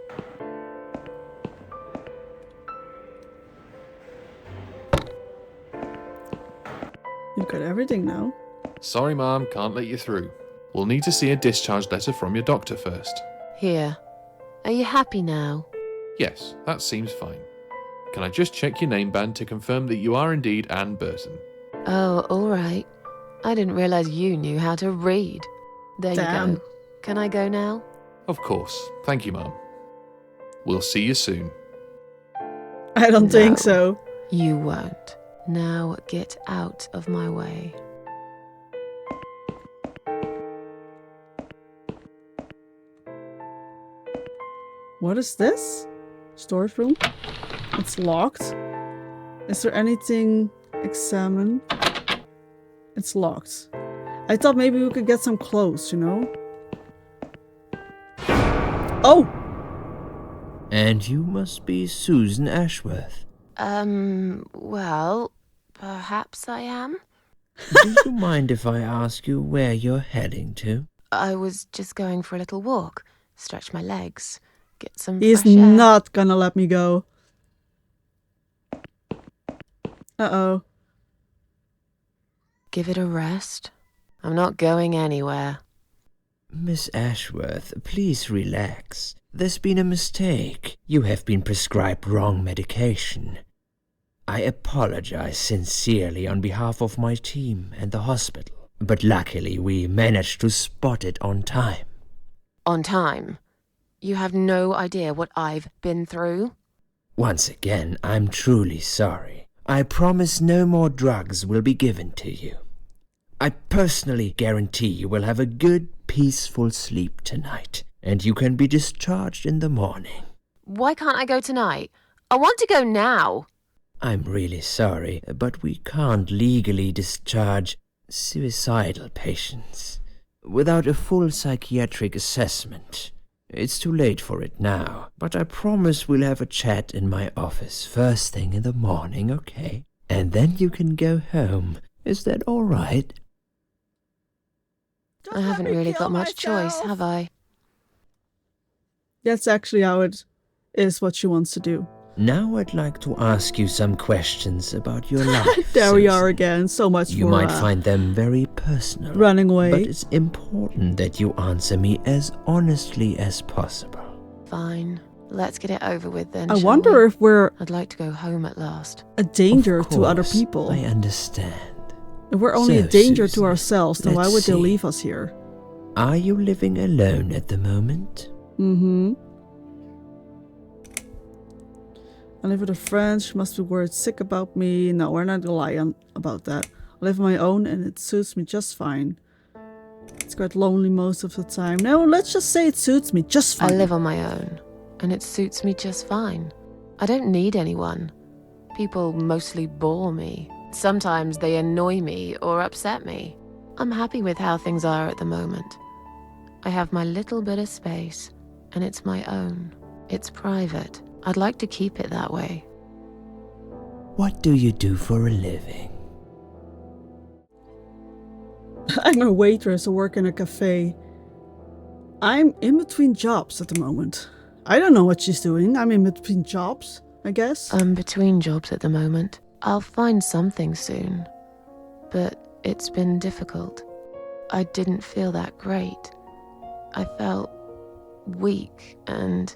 You've got everything now. Sorry, Mom, can't let you through. We'll need to see a discharge letter from your doctor first. Here. Are you happy now? Yes, that seems fine. Can I just check your name band to confirm that you are indeed Anne Burton? Oh, all right. I didn't realize you knew how to read. There Damn. you go. Can I go now? Of course. Thank you, Mom. We'll see you soon. I don't think No. so. You won't. Now get out of my way. What is this? Storage room? It's locked. Is there anything examine? It's locked. I thought maybe we could get some clothes, you know? Oh! And you must be Susan Ashworth. Well, perhaps I am. Do you mind if I ask you where you're heading to? I was just going for a little walk, stretch my legs, get some He's fresh air. not gonna let me go. Uh-oh. Give it a rest. I'm not going anywhere. Miss Ashworth, please relax. There's been a mistake. You have been prescribed wrong medication. I apologize sincerely on behalf of my team and the hospital, but luckily we managed to spot it on time. On time? You have no idea what I've been through? Once again, I'm truly sorry. I promise no more drugs will be given to you. I personally guarantee you will have a good, peaceful sleep tonight, and you can be discharged in the morning. Why can't I go tonight? I want to go now. I'm really sorry, but we can't legally discharge suicidal patients without a full psychiatric assessment. It's too late for it now, but I promise we'll have a chat in my office first thing in the morning, okay? And then you can go home. Is that all right? I haven't really got much choice, have I? That's actually how it is what she wants to do. Now I'd like to ask you some questions about your life. There we are Susan. again. So much You for might find them very personal. running away. But it's important that you answer me as honestly as possible. Fine. Let's get it over with then. I shall wonder we? if we're I'd like to go home at last. a danger Of to other course, people. I understand. If we're only So, a danger to Susan, ourselves, then why let's would they see. leave us here? Are you living alone at the moment? Mm-hmm. I live with a friend. She must be worried sick about me. No, we're not gonna lie about that. I live on my own and it suits me just fine. It's quite lonely most of the time. No, let's just say it suits me just fine. I live on my own, and it suits me just fine. I don't need anyone. People mostly bore me. Sometimes they annoy me or upset me. I'm happy with how things are at the moment. I have my little bit of space, and it's my own. It's private. I'd like to keep it that way. What do you do for a living? I'm a waitress. I work in a cafe. I'm in between jobs at the moment. I don't know what she's doing. I'm in between jobs, I guess. I'm between jobs at the moment. I'll find something soon. But it's been difficult. I didn't feel that great. I felt weak and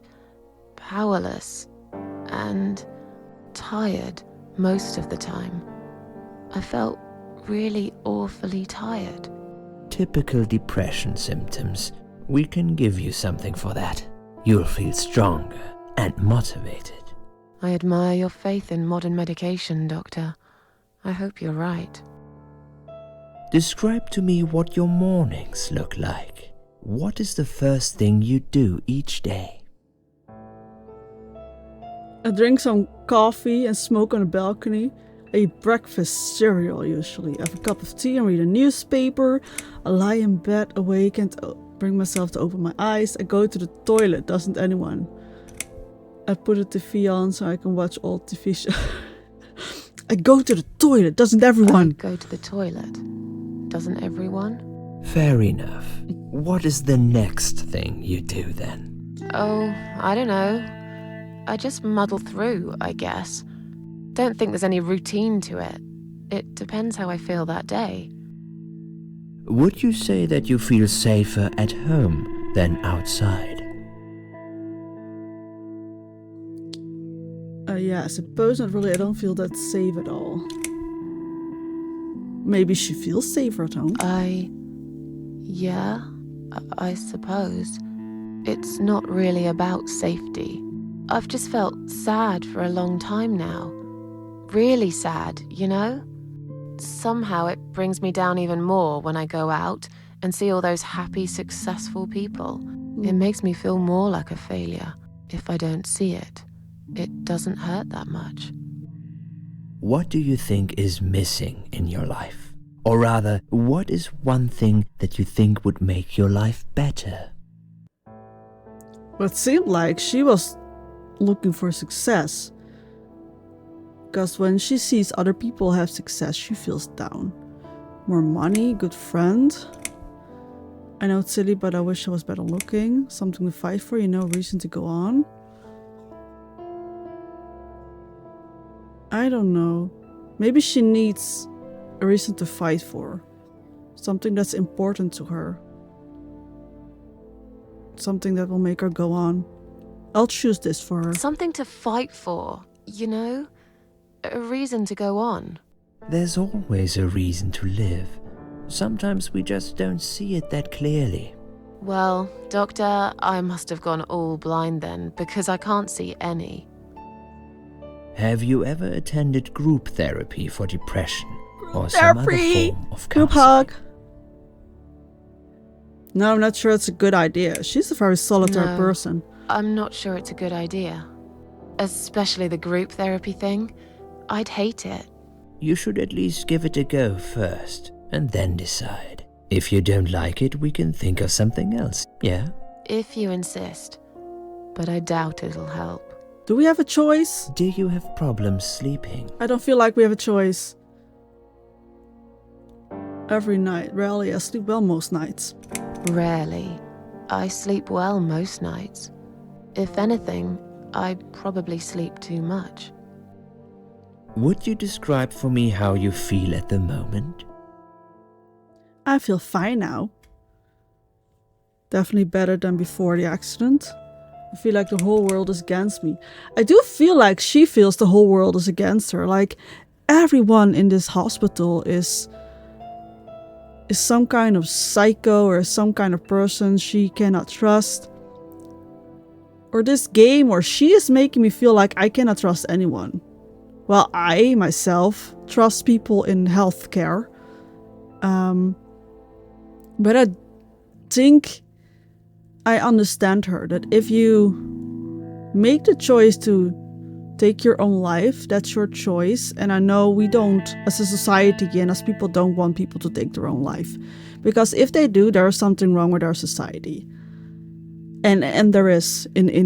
powerless and tired most of the time. I felt really awfully tired. Typical depression symptoms. We can give you something for that. You'll feel stronger and motivated. I admire your faith in modern medication, Doctor. I hope you're right. Describe to me what your mornings look like. What is the first thing you do each day? I drink some coffee and smoke on the balcony. I eat breakfast cereal usually. I have a cup of tea and read a newspaper. I lie in bed awake and bring myself to open my eyes. I go to the toilet, doesn't anyone? I put a TV on so I can watch old TV shows. I go to the toilet, doesn't everyone? Go to the toilet. Doesn't everyone? Fair enough. What is the next thing you do then? Oh, I don't know. I just muddle through, I guess. Don't think there's any routine to it. It depends how I feel that day. Would you say that you feel safer at home than outside? Yeah, I suppose not really. I don't feel that safe at all. Maybe she feels safer at home. Yeah, I suppose. It's not really about safety. I've just felt sad for a long time now. Really sad, you know? Somehow it brings me down even more when I go out and see all those happy, successful people. It makes me feel more like a failure. If I don't see it, it doesn't hurt that much. What do you think is missing in your life? Or rather, what is one thing that you think would make your life better? Well, it seemed like she was looking for success. Because when she sees other people have success, she feels down. More money, good friend. I know it's silly, but I wish I was better looking. Something to fight for, you know, reason to go on. I don't know. Maybe she needs a reason to fight for. Something that's important to her. Something that will make her go on. I'll choose this for her. Something to fight for, you know? A reason to go on. There's always a reason to live. Sometimes we just don't see it that clearly. Well, Doctor, I must have gone all blind then, because I can't see any. Have you ever attended group therapy for depression or some other form of Group counseling? hug. No, I'm not sure it's a good idea. She's a very solitary No. person. I'm not sure it's a good idea. Especially the group therapy thing. I'd hate it. You should at least give it a go first and then decide. If you don't like it, we can think of something else, yeah? If you insist, but I doubt it'll help. Do we have a choice? Do you have problems sleeping? I don't feel like we have a choice. Every night. Rarely, I sleep well most nights. Rarely. I sleep well most nights. If anything, I probably sleep too much. Would you describe for me how you feel at the moment? I feel fine now. Definitely better than before the accident. I feel like the whole world is against me. I do feel like she feels the whole world is against her. Like everyone in this hospital is some kind of psycho or some kind of person she cannot trust. Or this game, or she is making me feel like I cannot trust anyone. Well, I myself trust people in healthcare. But I think I understand her, that if you make the choice to take your own life, that's your choice. And I know we don't, as a society and as people, don't want people to take their own life. Because if they do, there is something wrong with our society. And there is in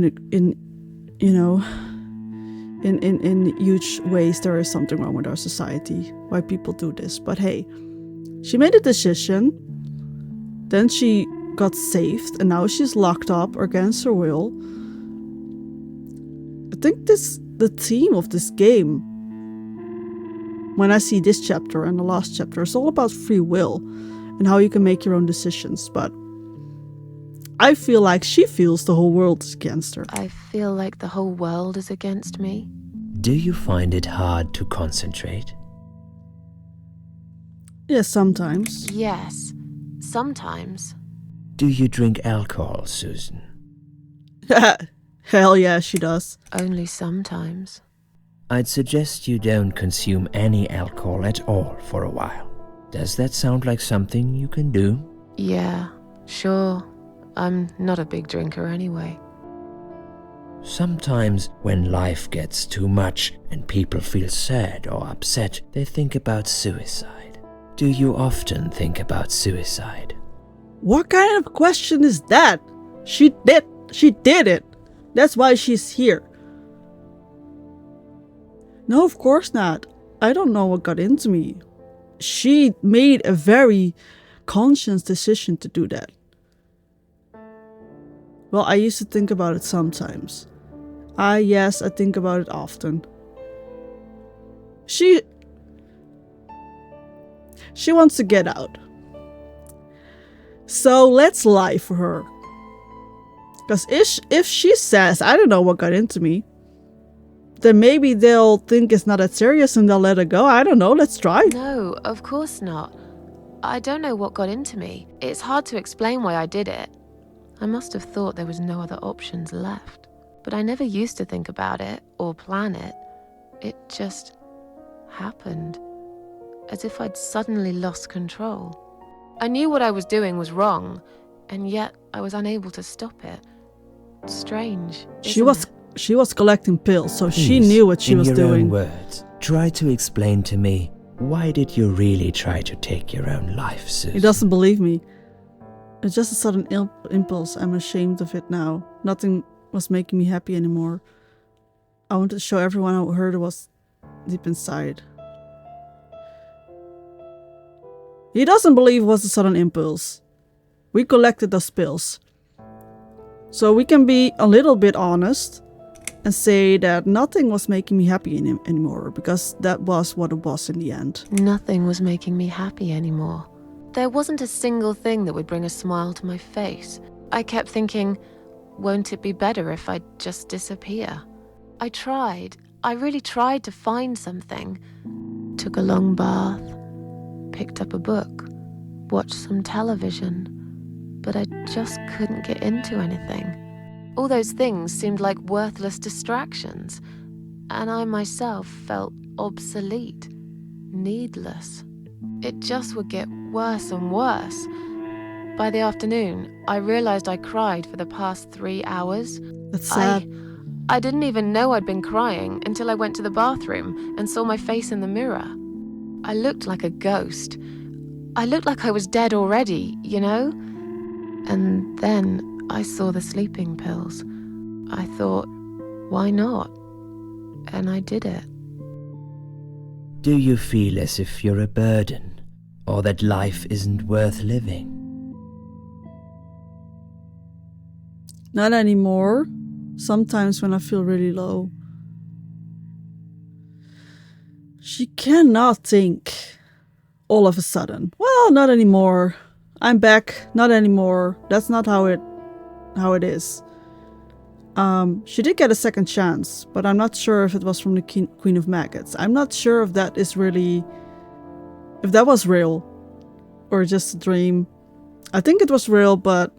huge ways there is something wrong with our society, why people do this. But hey, she made a decision, then she got saved, and now she's locked up against her will. I think the theme of this game, when I see this chapter and the last chapter, is all about free will and how you can make your own decisions. But I feel like she feels the whole world is against her. I feel like the whole world is against me. Do you find it hard to concentrate? Yes, sometimes. Yes, sometimes. Do you drink alcohol, Susan? Hell yeah, she does. Only sometimes. I'd suggest you don't consume any alcohol at all for a while. Does that sound like something you can do? Yeah, sure. I'm not a big drinker anyway. Sometimes when life gets too much and people feel sad or upset, they think about suicide. Do you often think about suicide? What kind of question is that? She did it. That's why she's here. No, of course not. I don't know what got into me. She made a very conscious decision to do that. Well, I used to think about it sometimes. Yes, I think about it often. She wants to get out. So let's lie for her. Because if she says, I don't know what got into me, then maybe they'll think it's not that serious and they'll let her go. I don't know, let's try. No, of course not. I don't know what got into me. It's hard to explain why I did it. I must have thought there was no other options left. But I never used to think about it or plan it. It just happened. As if I'd suddenly lost control. I knew what I was doing was wrong, and yet I was unable to stop it. Strange, isn't it? She was collecting pills, so she Please, knew what she was in your doing. own words, try to explain to me, why did you really try to take your own life, Susan? He doesn't believe me. It's just a sudden impulse. I'm ashamed of it now. Nothing was making me happy anymore. I wanted to show everyone how hurt it was deep inside. He doesn't believe it was a sudden impulse. We collected those pills. So we can be a little bit honest and say that nothing was making me happy anymore, because that was what it was in the end. Nothing was making me happy anymore. There wasn't a single thing that would bring a smile to my face. I kept thinking, won't it be better if I just disappear? I really tried to find something. Took a long bath, picked up a book, watched some television, but I just couldn't get into anything. All those things seemed like worthless distractions, and I myself felt obsolete, needless. It just would get worse and worse. By the afternoon, I realized I cried for the past 3 hours. That's sad. I didn't even know I'd been crying until I went to the bathroom and saw my face in the mirror. I looked like a ghost. I looked like I was dead already, you know? And then I saw the sleeping pills. I thought, why not? And I did it. Do you feel as if you're a burden, or that life isn't worth living? Not anymore. Sometimes when I feel really low. She cannot think all of a sudden. Well, not anymore. I'm back. Not anymore. That's not how it is. She did get a second chance, but I'm not sure if it was from the Queen of Maggots. I'm not sure if that was real or just a dream. I think it was real, but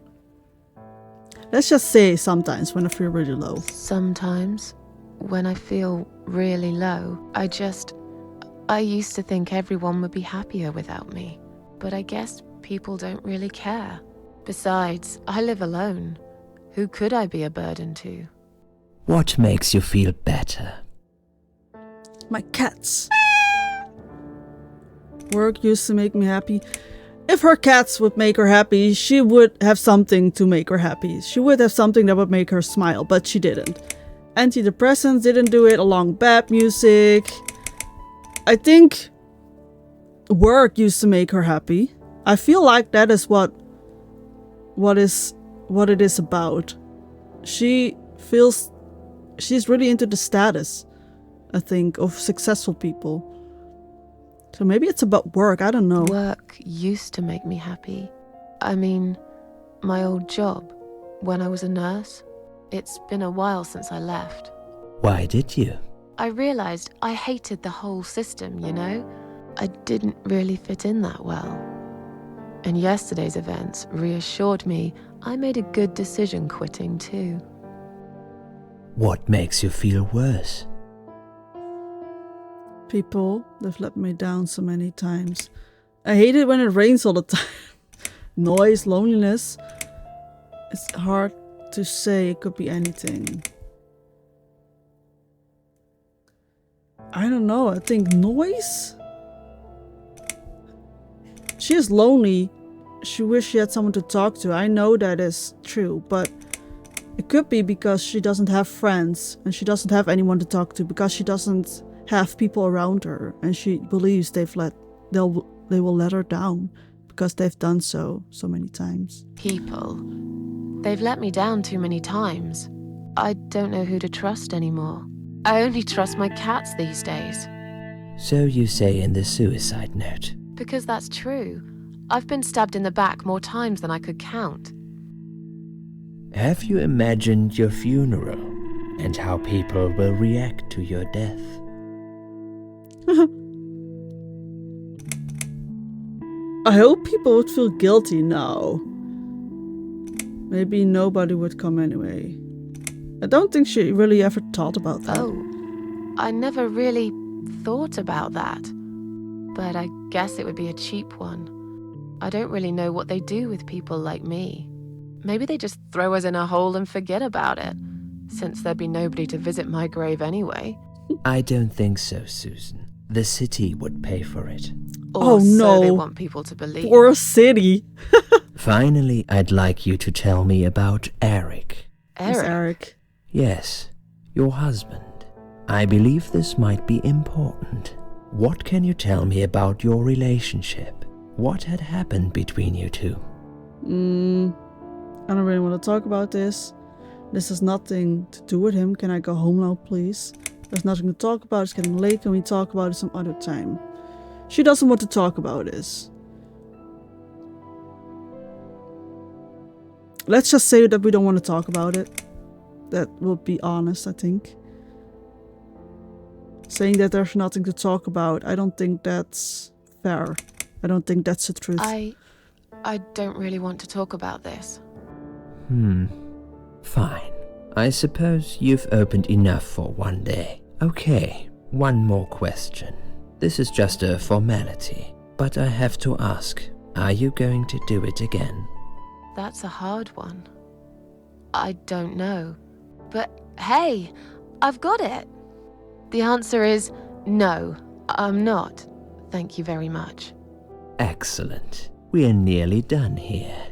let's just say sometimes when I feel really low. Sometimes, when I feel really low, I used to think everyone would be happier without me. But I guess people don't really care. Besides, I live alone. Who could I be a burden to? What makes you feel better? My cats. Work used to make me happy. If her cats would make her happy, she would have something to make her happy. She would have something that would make her smile, but she didn't. Antidepressants didn't do it, along bad music. I think work used to make her happy. I feel like that is what it is about. She feels she's really into the status, I think, of successful people. So maybe it's about work, I don't know. Work used to make me happy. I mean, my old job, when I was a nurse. It's been a while since I left. Why did you? I realized I hated the whole system, you know? I didn't really fit in that well. And yesterday's events reassured me I made a good decision quitting too. What makes you feel worse? People, they've let me down so many times. I hate it when it rains all the time. Noise, loneliness. It's hard to say, it could be anything. I don't know, I think noise? She is lonely. She wishes she had someone to talk to. I know that is true, but it could be because she doesn't have friends and she doesn't have anyone to talk to because she doesn't have people around her and she believes they will let her down because they've done so many times. People. They've let me down too many times. I don't know who to trust anymore. I only trust my cats these days. So you say in the suicide note. Because that's true. I've been stabbed in the back more times than I could count. Have you imagined your funeral and how people will react to your death? I hope people would feel guilty now. Maybe nobody would come anyway. I don't think she really ever thought about that. Oh, I never really thought about that. But I guess it would be a cheap one. I don't really know what they do with people like me. Maybe they just throw us in a hole and forget about it, since there'd be nobody to visit my grave anyway. I don't think so, Susan. The city would pay for it. Or oh no. So they want people to believe. For a city. Finally, I'd like you to tell me about Eric. Eric? Yes, your husband. I believe this might be important. What can you tell me about your relationship? What had happened between you two? I don't really want to talk about this. This has nothing to do with him. Can I go home now, please? There's nothing to talk about. It's getting late. Can we talk about it some other time? She doesn't want to talk about this. Let's just say that we don't want to talk about it. That would be honest, I think. Saying that there's nothing to talk about, I don't think that's fair. I don't think that's the truth. I don't really want to talk about this. Fine. I suppose you've opened enough for one day. Okay, one more question. This is just a formality, but I have to ask, are you going to do it again? That's a hard one. I don't know. But hey, I've got it. The answer is no, I'm not. Thank you very much. Excellent. We're nearly done here.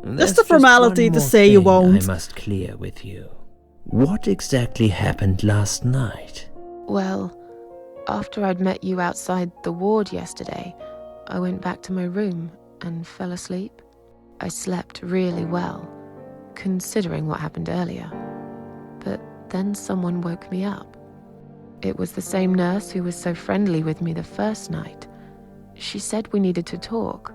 There's a formality just to one say more you thing won't. I must clear with you. What exactly happened last night? Well, after I'd met you outside the ward yesterday, I went back to my room and fell asleep. I slept really well, considering what happened earlier. But then someone woke me up. It was the same nurse who was so friendly with me the first night. She said we needed to talk.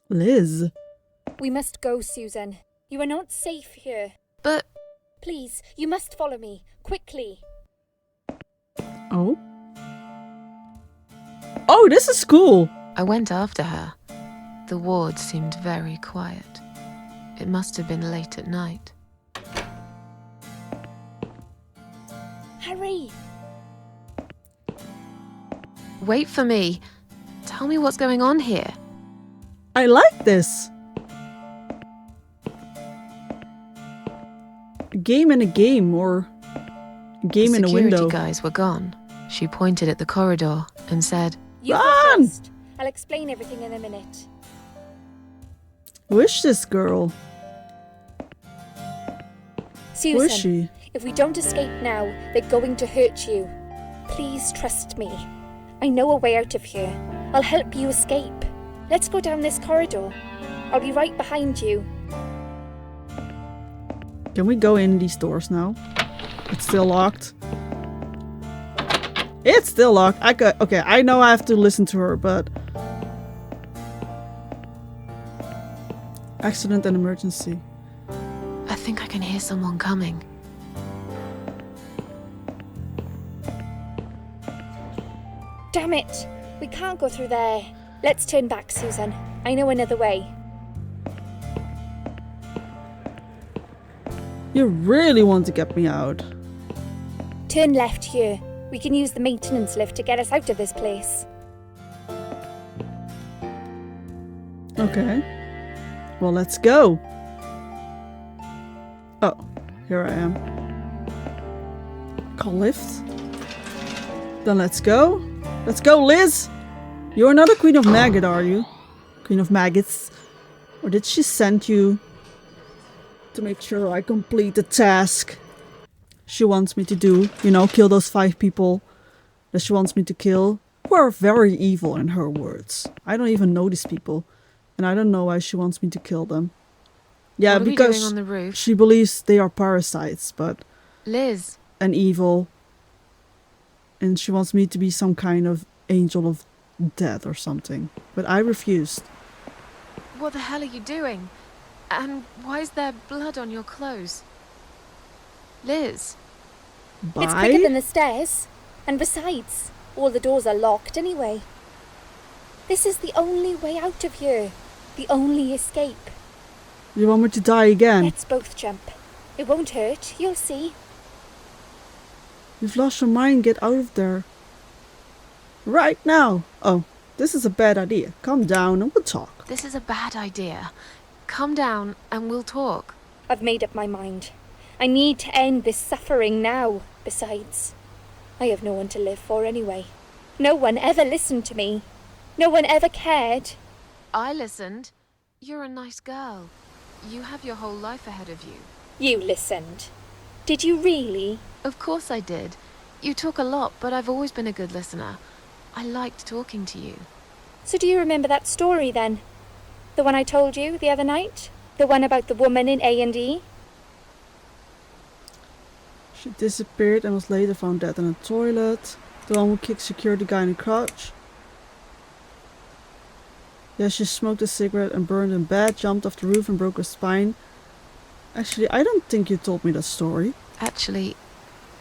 Liz. We must go, Susan. You are not safe here. But Please, you must follow me. Quickly. Oh? Oh, this is cool. I went after her. The ward seemed very quiet. It must have been late at night. Hurry! Wait for me. Tell me what's going on here. I like this. A game in a game, or a game in a window. The security guys were gone. She pointed at the corridor and said, You go Run! first. I'll explain everything in a minute. Who is this girl? Susan, Who is she? if we don't escape now, they're going to hurt you. Please trust me. I know a way out of here. I'll help you escape. Let's go down this corridor. I'll be right behind you. Can we go in these doors now? It's still locked. It's still locked. Okay, I know I have to listen to her, but... Accident and emergency. I think I can hear someone coming. Damn it! We can't go through there. Let's turn back, Susan. I know another way. You really want to get me out. Turn left here. We can use the maintenance lift to get us out of this place. Okay. Well, let's go. Oh, here I am. Call lift. Then let's go. Let's go, Liz! You're not a Queen of Maggot, are you? Queen of Maggots? Or did she send you to make sure I complete the task she wants me to do? You know, kill those 5 people that she wants me to kill, who are very evil in her words. I don't even know these people, and I don't know why she wants me to kill them. Yeah, What are we because doing on the roof? she believes they are parasites, but Liz, and evil, and she wants me to be some kind of angel of death or something. But I refused. what the hell are you doing? And why is there blood on your clothes? Liz, Bye? It's quicker than the stairs. And besides, all the doors are locked anyway. This is the only way out of here. The only escape. You want me to die again? Let's both jump. It won't hurt, you'll see. You've lost your mind, get out of there. Right now! Oh, this is a bad idea. Calm down and we'll talk. this is a bad idea. Come down and we'll talk. I've made up my mind. I need to end this suffering now. Besides, I have no one to live for anyway. No one ever listened to me. No one ever cared. I listened. You're a nice girl. You have your whole life ahead of you. You listened. Did you really? Of course I did. You talk a lot, but I've always been a good listener. I liked talking to you. So do you remember that story then? The one I told you the other night? The one about the woman in A&E? She disappeared and was later found dead in a toilet. The one who kicked security guy in the crotch. Yeah, she smoked a cigarette and burned in bed, jumped off the roof and broke her spine. Actually, I don't think you told me that story. Actually,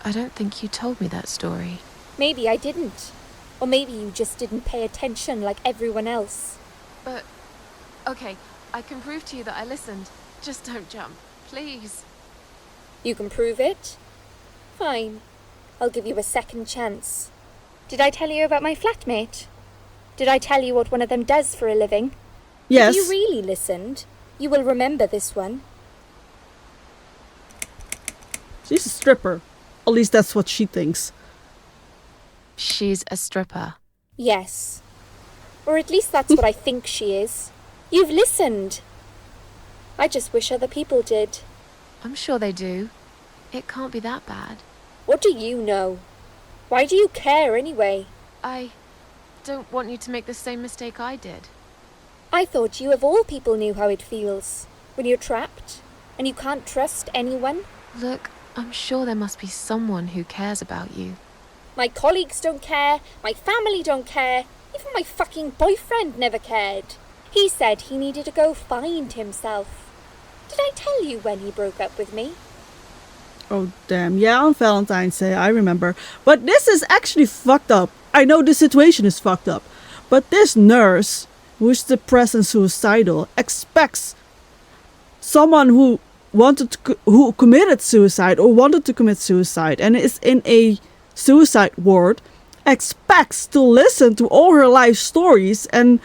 I don't think you told me that story. Maybe I didn't. Or maybe you just didn't pay attention like everyone else. But, okay, I can prove to you that I listened. Just don't jump, please. You can prove it? Fine. I'll give you a second chance. Did I tell you about my flatmate? Did I tell you what one of them does for a living? Yes. If you really listened, you will remember this one. She's a stripper. At least that's what she thinks. She's a stripper. Yes. Or at least that's what I think she is. You've listened. I just wish other people did. I'm sure they do. It can't be that bad. What do you know? Why do you care anyway? I don't want you to make the same mistake I did. I thought you of all people knew how it feels when you're trapped and you can't trust anyone. Look, I'm sure there must be someone who cares about you. My colleagues don't care, my family don't care, even my fucking boyfriend never cared. He said he needed to go find himself. Did I tell you when he broke up with me? Oh, damn. Yeah, on Valentine's Day, I remember. But this is actually fucked up. I know the situation is fucked up. But this nurse, who is depressed and suicidal, expects someone who committed suicide or wanted to commit suicide and is in a suicide ward, expects to listen to all her life stories and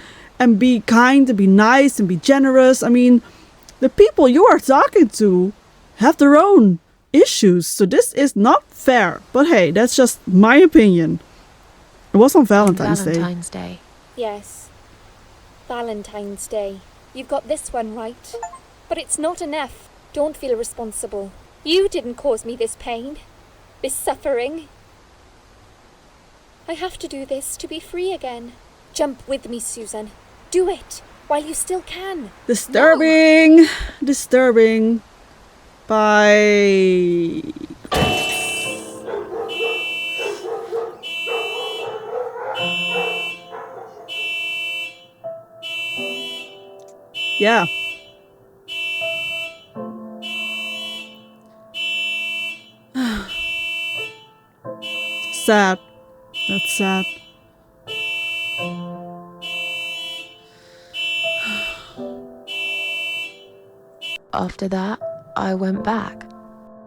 be kind and be nice and be generous. I mean, the people you are talking to have their own issues, so this is not fair. But hey, that's just my opinion. It was on Valentine's Day. Yes. Valentine's Day. You've got this one right. But it's not enough. Don't feel responsible. You didn't cause me this pain. This suffering. I have to do this to be free again. Jump with me, Susan. Do it while you still can. Disturbing. No. Disturbing. Bye. Yeah. Sad. That's sad. After that, I went back.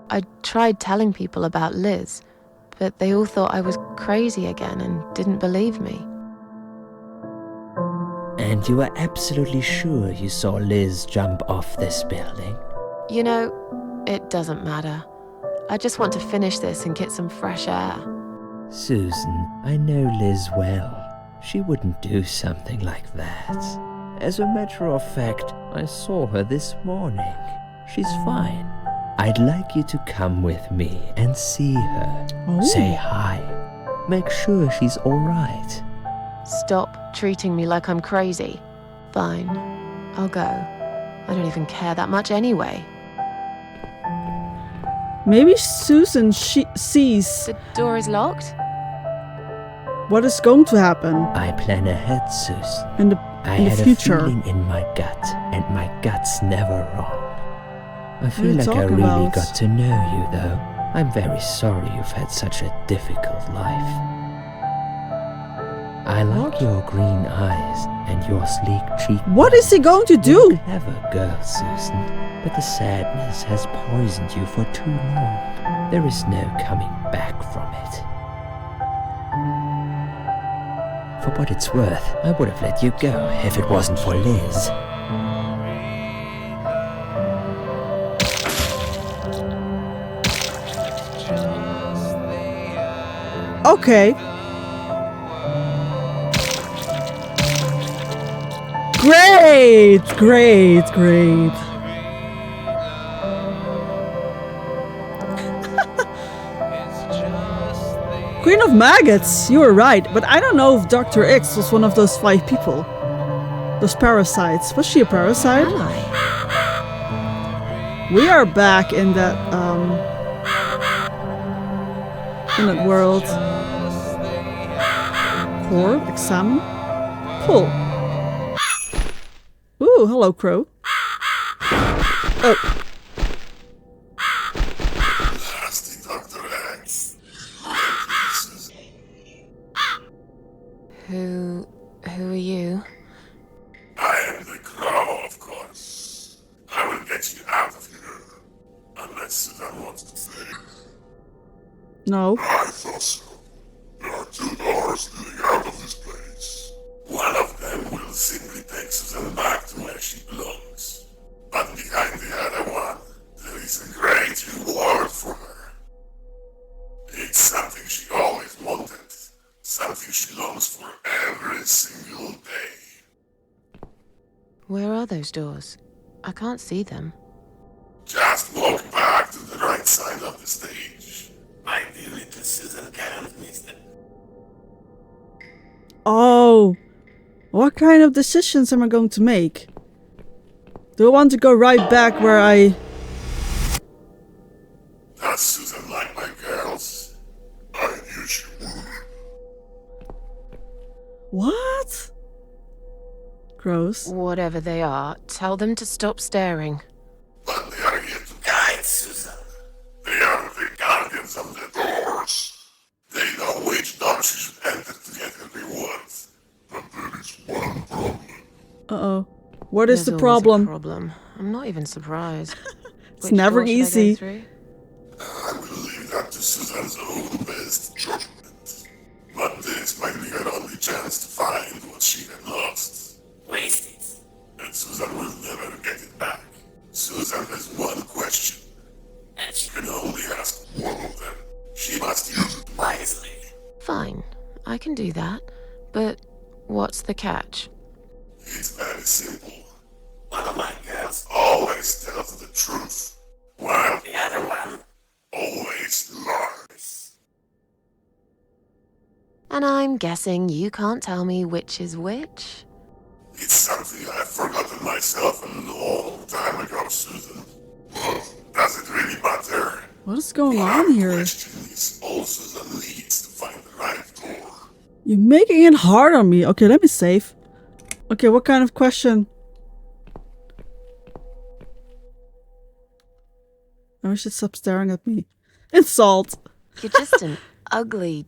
I tried telling people about Liz, but they all thought I was crazy again and didn't believe me. And you were absolutely sure you saw Liz jump off this building? You know, it doesn't matter. I just want to finish this and get some fresh air. Susan, I know Liz well. She wouldn't do something like that. As a matter of fact, I saw her this morning. She's fine. I'd like you to come with me and see her. Oh. Say hi. Make sure she's all right. Stop treating me like I'm crazy. Fine, I'll go. I don't even care that much anyway. Maybe Susan sees... The door is locked? What is going to happen? I plan ahead, Susan. In the future. I had a feeling in my gut, and my gut's never wrong. I feel like I really got to know you, though. I'm very sorry you've had such a difficult life. I like your green eyes and your sleek cheek. What is he going to do? You're a clever girl, Susan, but the sadness has poisoned you for too long. There is no coming back from it. For what it's worth, I would have let you go if it wasn't for Liz. Okay. Great, great, great. Queen of Maggots, you were right, but I don't know if Dr. X was one of those 5 people. Those parasites. Was she a parasite? Am I? We are back in that world. Core, examine, pull. Ooh, hello, Crow. Oh. Dr. X. Who are you? I am the Crow, of course. I will get you out of here. Unless Susan wants to stay. No. I thought so. There are 2 doors leading out of this place. One of them will simply take Susan back to where she belongs. But behind the other one, there is a great reward for her. It's something she always wanted. Something she longs for every single day. Where are those doors? I can't see them. Just walk back to the right side of the stage. My dear little Susan can't miss them. Oh, what kind of decisions am I going to make? Do I want to go right back where I... That's Susan like my girls. I knew she would. What? Gross. Whatever they are, tell them to stop staring. But they are here to guide Susan. They are the guardians of the doors. They know which door she should enter to get her rewards. But there is one problem. Uh-oh. What is There's the always a problem? problem. I'm not even surprised. It's Which never door should I go easy. through? I will leave that to Susan's own best judgment. But this might be her only chance to find what she had lost. Waste it. And Susan will never get it back. Susan has one question. And she can only ask one of them. She must use it wisely. Fine, I can do that. But what's the catch? It's very simple. One of my girls always tells the truth, while the other one always lies. And I'm guessing you can't tell me which is which? It's something I've forgotten myself a long time ago, Susan. But does it really matter? What is going on here? The question is all Susan needs to find the right door. You're making it hard on me. Okay, let me save. Okay, what kind of question? I wish you'd stop staring at me. Insult. You're just an ugly,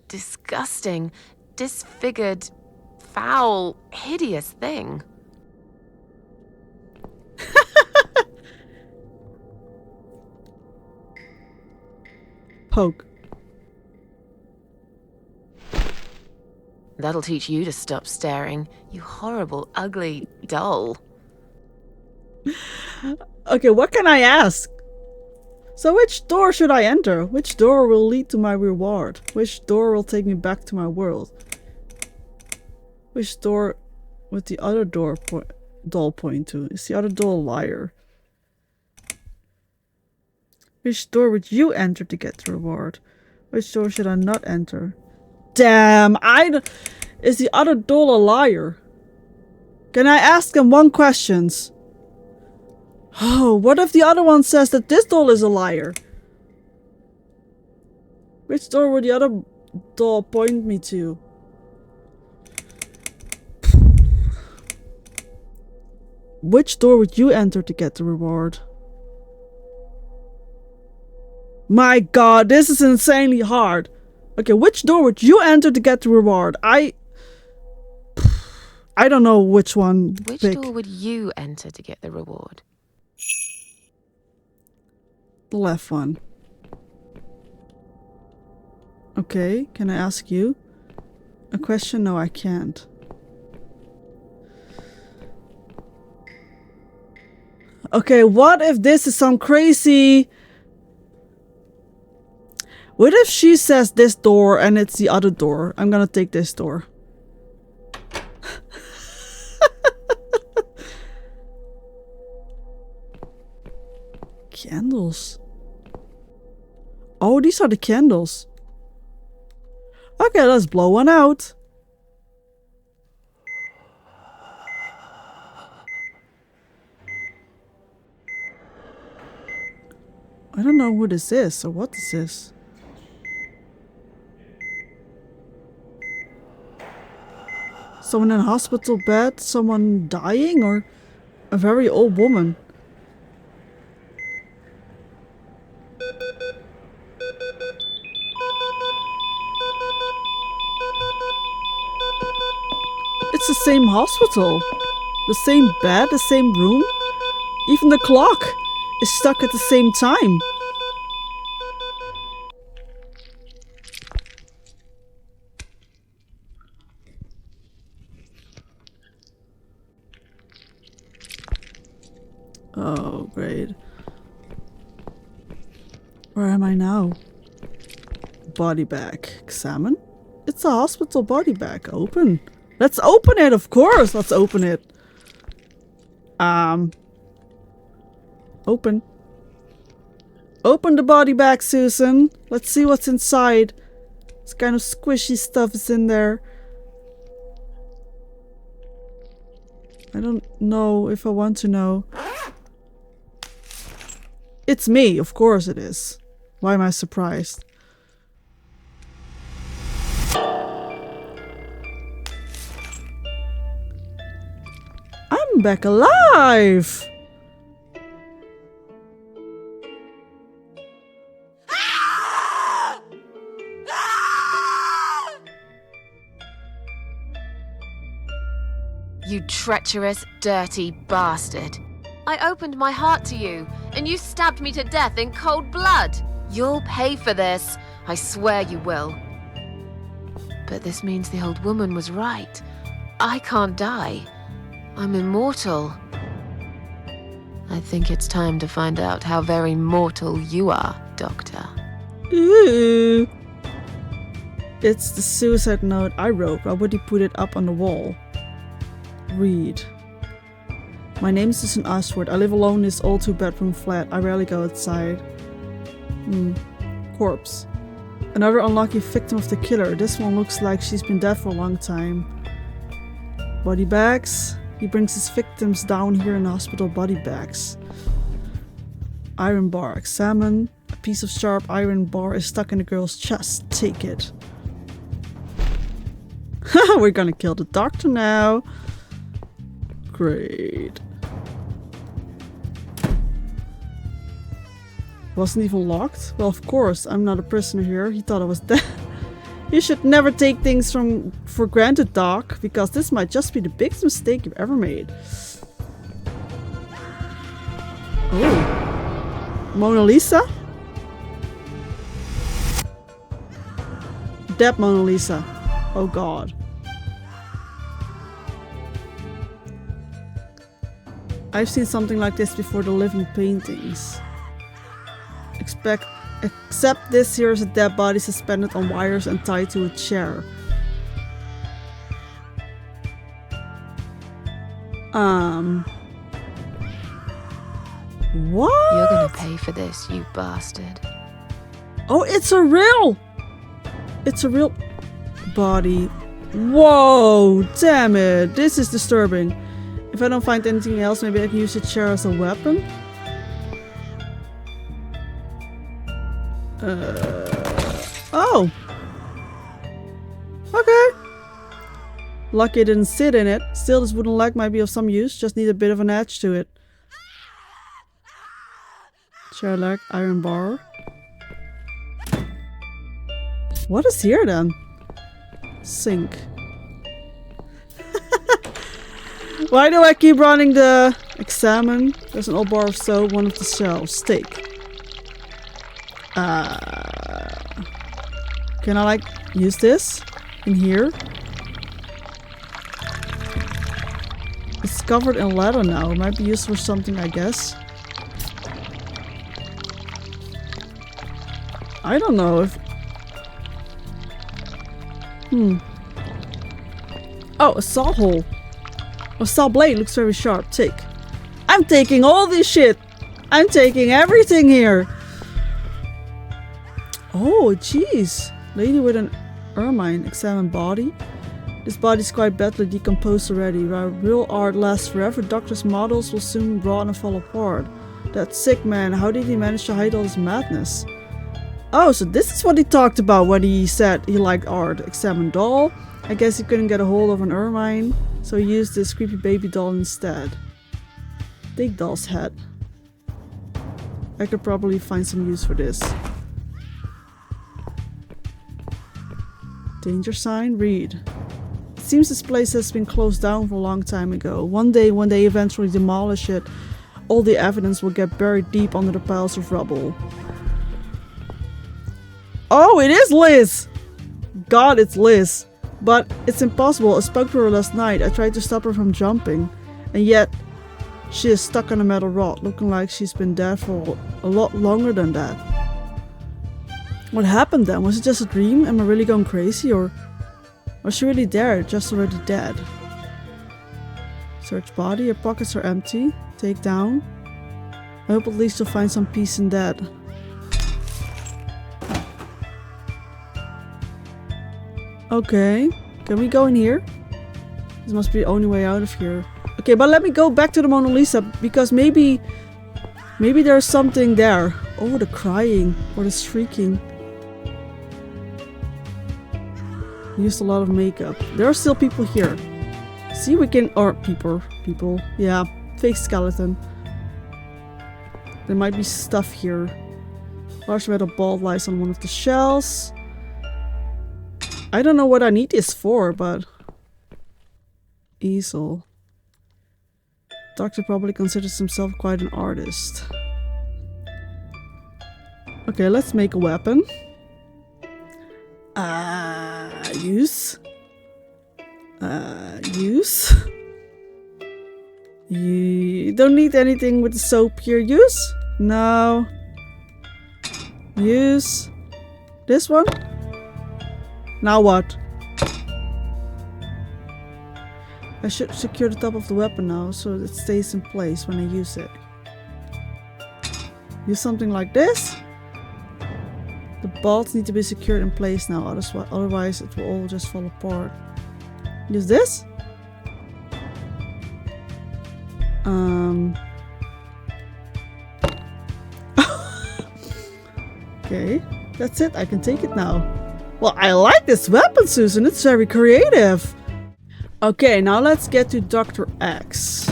disgusting, disfigured, foul, hideous thing. Poke. That'll teach you to stop staring, you horrible, ugly doll. Okay, what can I ask? So which door should I enter? Which door will lead to my reward? Which door will take me back to my world? Which door would the other doll point to? Is the other doll a liar? Which door would you enter to get the reward? Which door should I not enter? Damn, is the other doll a liar? Can I ask him one question? Oh, what if the other one says that this doll is a liar? Which door would the other doll point me to? Which door would you enter to get the reward? My god, this is insanely hard. Okay, which door would you enter to get the reward? I don't know which one to Which pick. door would you enter to get the reward? The left one. Okay, can I ask you a question? No, I can't. Okay, what if this is some crazy... What if she says this door and it's the other door? I'm gonna take this door. Candles. Oh, these are the candles. Okay, let's blow one out. I don't know who this is or what this is. Someone in a hospital bed, someone dying, or a very old woman. It's the same hospital. The same bed, the same room. Even the clock is stuck at the same time. Oh, great. Where am I now? Body bag. Examine? It's a hospital body bag. Open. Let's open it, of course. Let's open it. Open. Open the body bag, Susan. Let's see what's inside. This kind of squishy stuff is in there. I don't know if I want to know. It's me, of course it is. Why am I surprised? I'm back alive! You treacherous, dirty bastard. I opened my heart to you, and you stabbed me to death in cold blood. You'll pay for this. I swear you will. But this means the old woman was right. I can't die. I'm immortal. I think it's time to find out how very mortal you are, Doctor. Ooh. It's the suicide note I wrote. Why would he put it up on the wall? Read. My name is Susan Ashworth. I live alone in this old 2-bedroom flat. I rarely go outside. Corpse. Another unlucky victim of the killer. This one looks like she's been dead for a long time. Body bags. He brings his victims down here in hospital body bags. Iron bar. Examine. A piece of sharp iron bar is stuck in the girl's chest. Take it. We're gonna kill the doctor now. Great. Wasn't even locked? Well, of course, I'm not a prisoner here. He thought I was dead. You should never take things for granted, Doc, because this might just be the biggest mistake you've ever made. Oh. Mona Lisa? Dead Mona Lisa. Oh god. I've seen something like this before, the living paintings. Except this here is a dead body suspended on wires and tied to a chair. What? You're gonna pay for this, you bastard. Oh, it's a real body. Whoa, damn it. This is disturbing. If I don't find anything else, maybe I can use the chair as a weapon. Oh. Okay. Lucky I didn't sit in it. Still, this wooden leg might be of some use. Just need a bit of an edge to it. Chair leg, iron bar. What is here then? Sink. Why do I keep running the examine? There's an old bar of soap, one of the shelves. Take. Can I like use this in here? It's covered in leather now. It might be used for something, I guess. I don't know if... Oh, a saw hole. A saw blade looks very sharp. Take. I'm taking all this shit. I'm taking everything here. Oh, jeez. Lady with an ermine. Examine body. This body's quite badly decomposed already. While real art lasts forever, doctor's models will soon rot and fall apart. That sick man. How did he manage to hide all this madness? Oh, so this is what he talked about when he said he liked art. Examine doll. I guess he couldn't get a hold of an ermine, so he used this creepy baby doll instead. Take doll's head. I could probably find some use for this. Danger sign, read. It seems this place has been closed down for a long time ago. One day, when they eventually demolish it, all the evidence will get buried deep under the piles of rubble. Oh, it is Liz! God, it's Liz. But it's impossible. I spoke to her last night. I tried to stop her from jumping. And yet, she is stuck on a metal rod, looking like she's been dead for a lot longer than that. What happened then? Was it just a dream? Am I really going crazy? Or was she really there, just already dead? Search body. Your pockets are empty. Take down. I hope at least you'll find some peace in that. Okay. Can we go in here? This must be the only way out of here. Okay, but let me go back to the Mona Lisa because maybe there's something there. Oh, the crying or the shrieking. Used a lot of makeup. There are still people here. See, we can, or people. Yeah, fake skeleton. There might be stuff here. Large metal ball lies on one of the shelves. I don't know what I need this for, but easel. Doctor probably considers himself quite an artist. Okay, let's make a weapon. Use. Use. You don't need anything with the soap here. Use? No. Use. This one? Now what? I should secure the top of the weapon now so it stays in place when I use it. Use something like this. The bolts need to be secured in place now, otherwise it will all just fall apart. Use this. Okay, that's it. I can take it now. Well, I like this weapon, Susan. It's very creative. Okay, now let's get to Dr. X.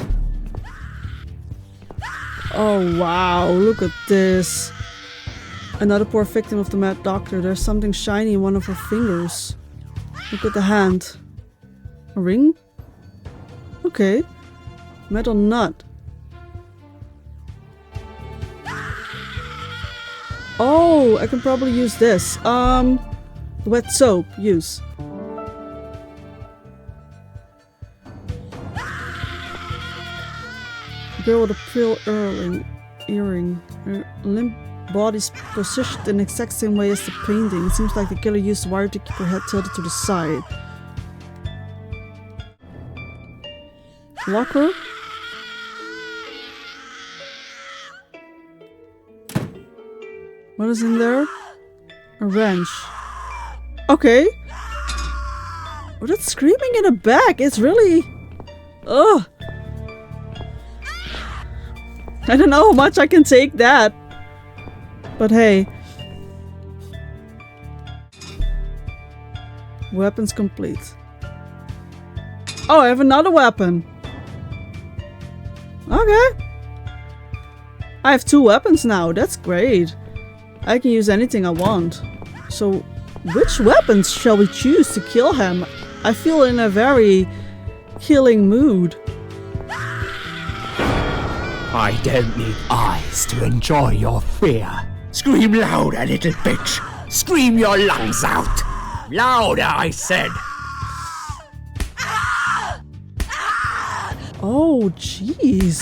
Oh, wow. Look at this. Another poor victim of the Mad Doctor. There's something shiny in one of her fingers. Look at the hand. A ring? Okay. Metal nut. Oh, I can probably use this. Wet soap. Use. Girl with a pearl earring. Her limp body's positioned in the exact same way as the painting. It seems like the killer used wire to keep her head tilted to the side. Locker? What is in there? A wrench. Okay. Oh, that's screaming in the back. It's really... Ugh. I don't know how much I can take that. But hey. Weapons complete. Oh, I have another weapon. Okay. I have 2 weapons now. That's great. I can use anything I want. So, which weapons shall we choose to kill him? I feel in a very killing mood. I don't need eyes to enjoy your fear. Scream louder, little bitch. Scream your lungs out. Louder, I said. Oh, jeez.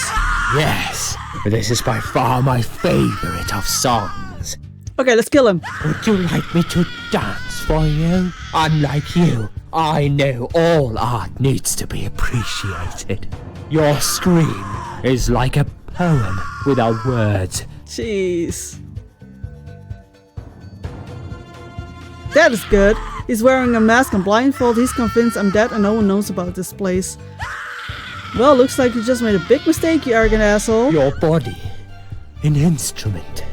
Yes, this is by far my favorite of songs. Okay, let's kill him. Would you like me to dance for you? Unlike you, I know all art needs to be appreciated. Your scream is like a poem without words. Jeez. That is good. He's wearing a mask and blindfold. He's convinced I'm dead and no one knows about this place. Well, looks like you just made a big mistake, you arrogant asshole. Your body, an instrument.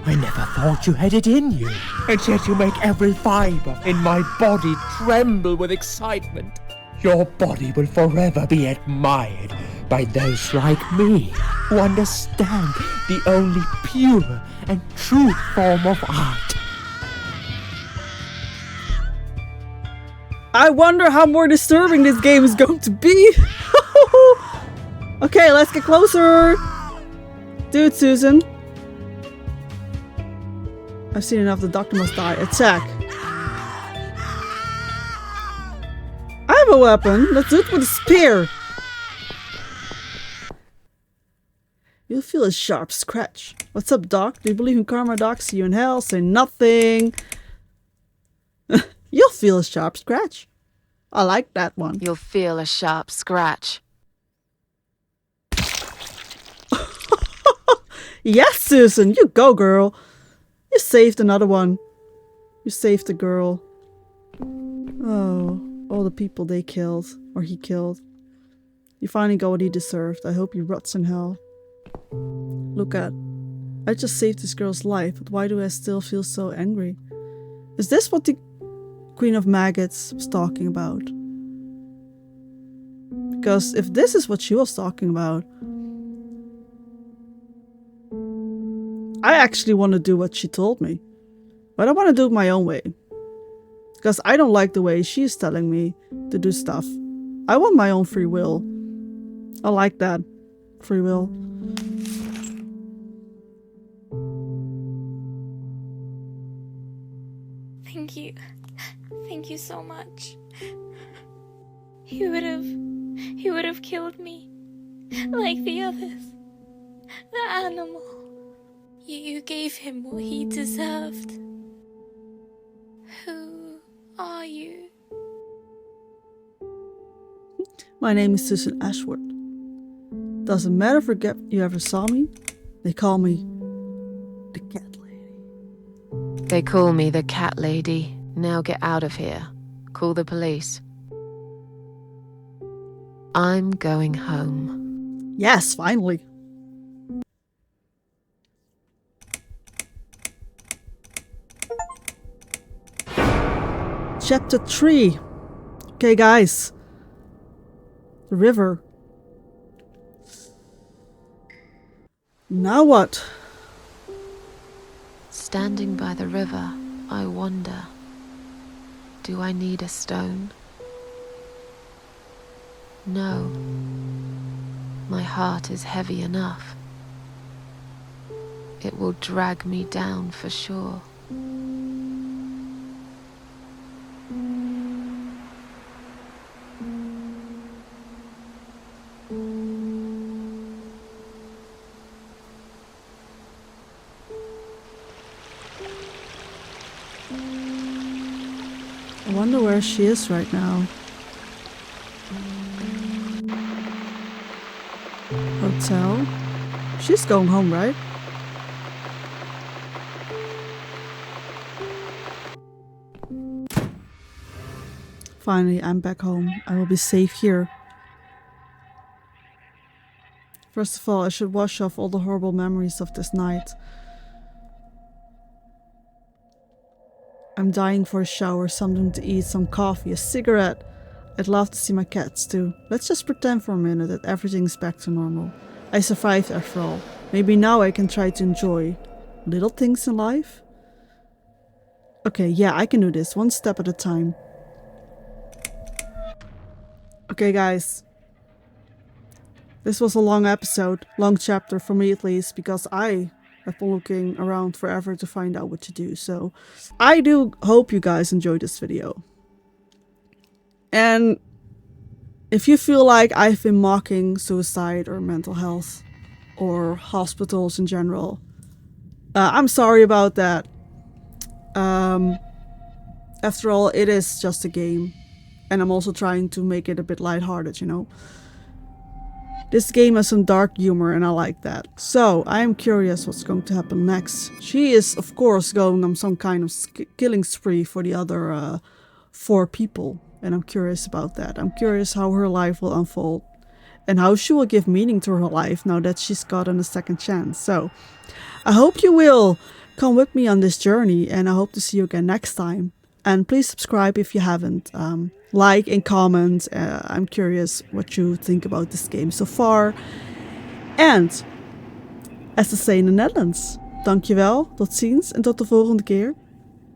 I never thought you had it in you. And yet you make every fiber in my body tremble with excitement. Your body will forever be admired by those like me who understand the only pure and true form of art. I wonder how more disturbing this game is going to be. Okay, let's get closer. Do it, Susan. I've seen enough. The doctor must die. Attack. I have a weapon. Let's do it with a spear. You'll feel a sharp scratch. What's up, Doc? Do you believe in karma, Doc? See you in hell. Say nothing. You'll feel a sharp scratch. I like that one. You'll feel a sharp scratch. Yes, Susan, you go, girl. You saved another one. You saved the girl. Oh, all the people they killed, or he killed. You finally got what he deserved. I hope he rots in hell. Look at, I just saved this girl's life, but why do I still feel so angry? Is this what the Queen of Maggots was talking about? Because if this is what she was talking about, I actually want to do what she told me. But I want to do it my own way. Because I don't like the way she's telling me to do stuff. I want my own free will. I like that. Free will. Thank you. Thank you so much. He would have killed me. Like the others. The animal. You gave him what he deserved. Who are you? My name is Susan Ashworth. Doesn't matter if you ever saw me. They call me the cat lady. They call me the cat lady. Now get out of here. Call the police. I'm going home. Yes, finally. Chapter 3. Okay, guys. The river. Now what? Standing by the river, I wonder, do I need a stone? No. My heart is heavy enough. It will drag me down for sure. I wonder where she is right now. Hotel. She's going home, right? Finally, I'm back home. I will be safe here. First of all, I should wash off all the horrible memories of this night. I'm dying for a shower, something to eat, some coffee, a cigarette. I'd love to see my cats too. Let's just pretend for a minute that everything's back to normal. I survived after all. Maybe now I can try to enjoy little things in life. Okay, yeah, I can do this, one step at a time. Okay, guys. This was a long episode, long chapter for me at least, because I have been looking around forever to find out what to do. So I do hope you guys enjoyed this video. And if you feel like I've been mocking suicide or mental health or hospitals in general, I'm sorry about that. After all, it is just a game. And I'm also trying to make it a bit lighthearted, you know. This game has some dark humor and I like that. So, I am curious what's going to happen next. She is, of course, going on some kind of killing spree for the other 4 people. And I'm curious about that. I'm curious how her life will unfold. And how she will give meaning to her life now that she's gotten a second chance. So, I hope you will come with me on this journey. And I hope to see you again next time. And please subscribe if you haven't. Like and comment. I'm curious what you think about this game so far. And, as they say in the Netherlands, dankjewel, tot ziens en tot de volgende keer.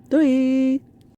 Doei!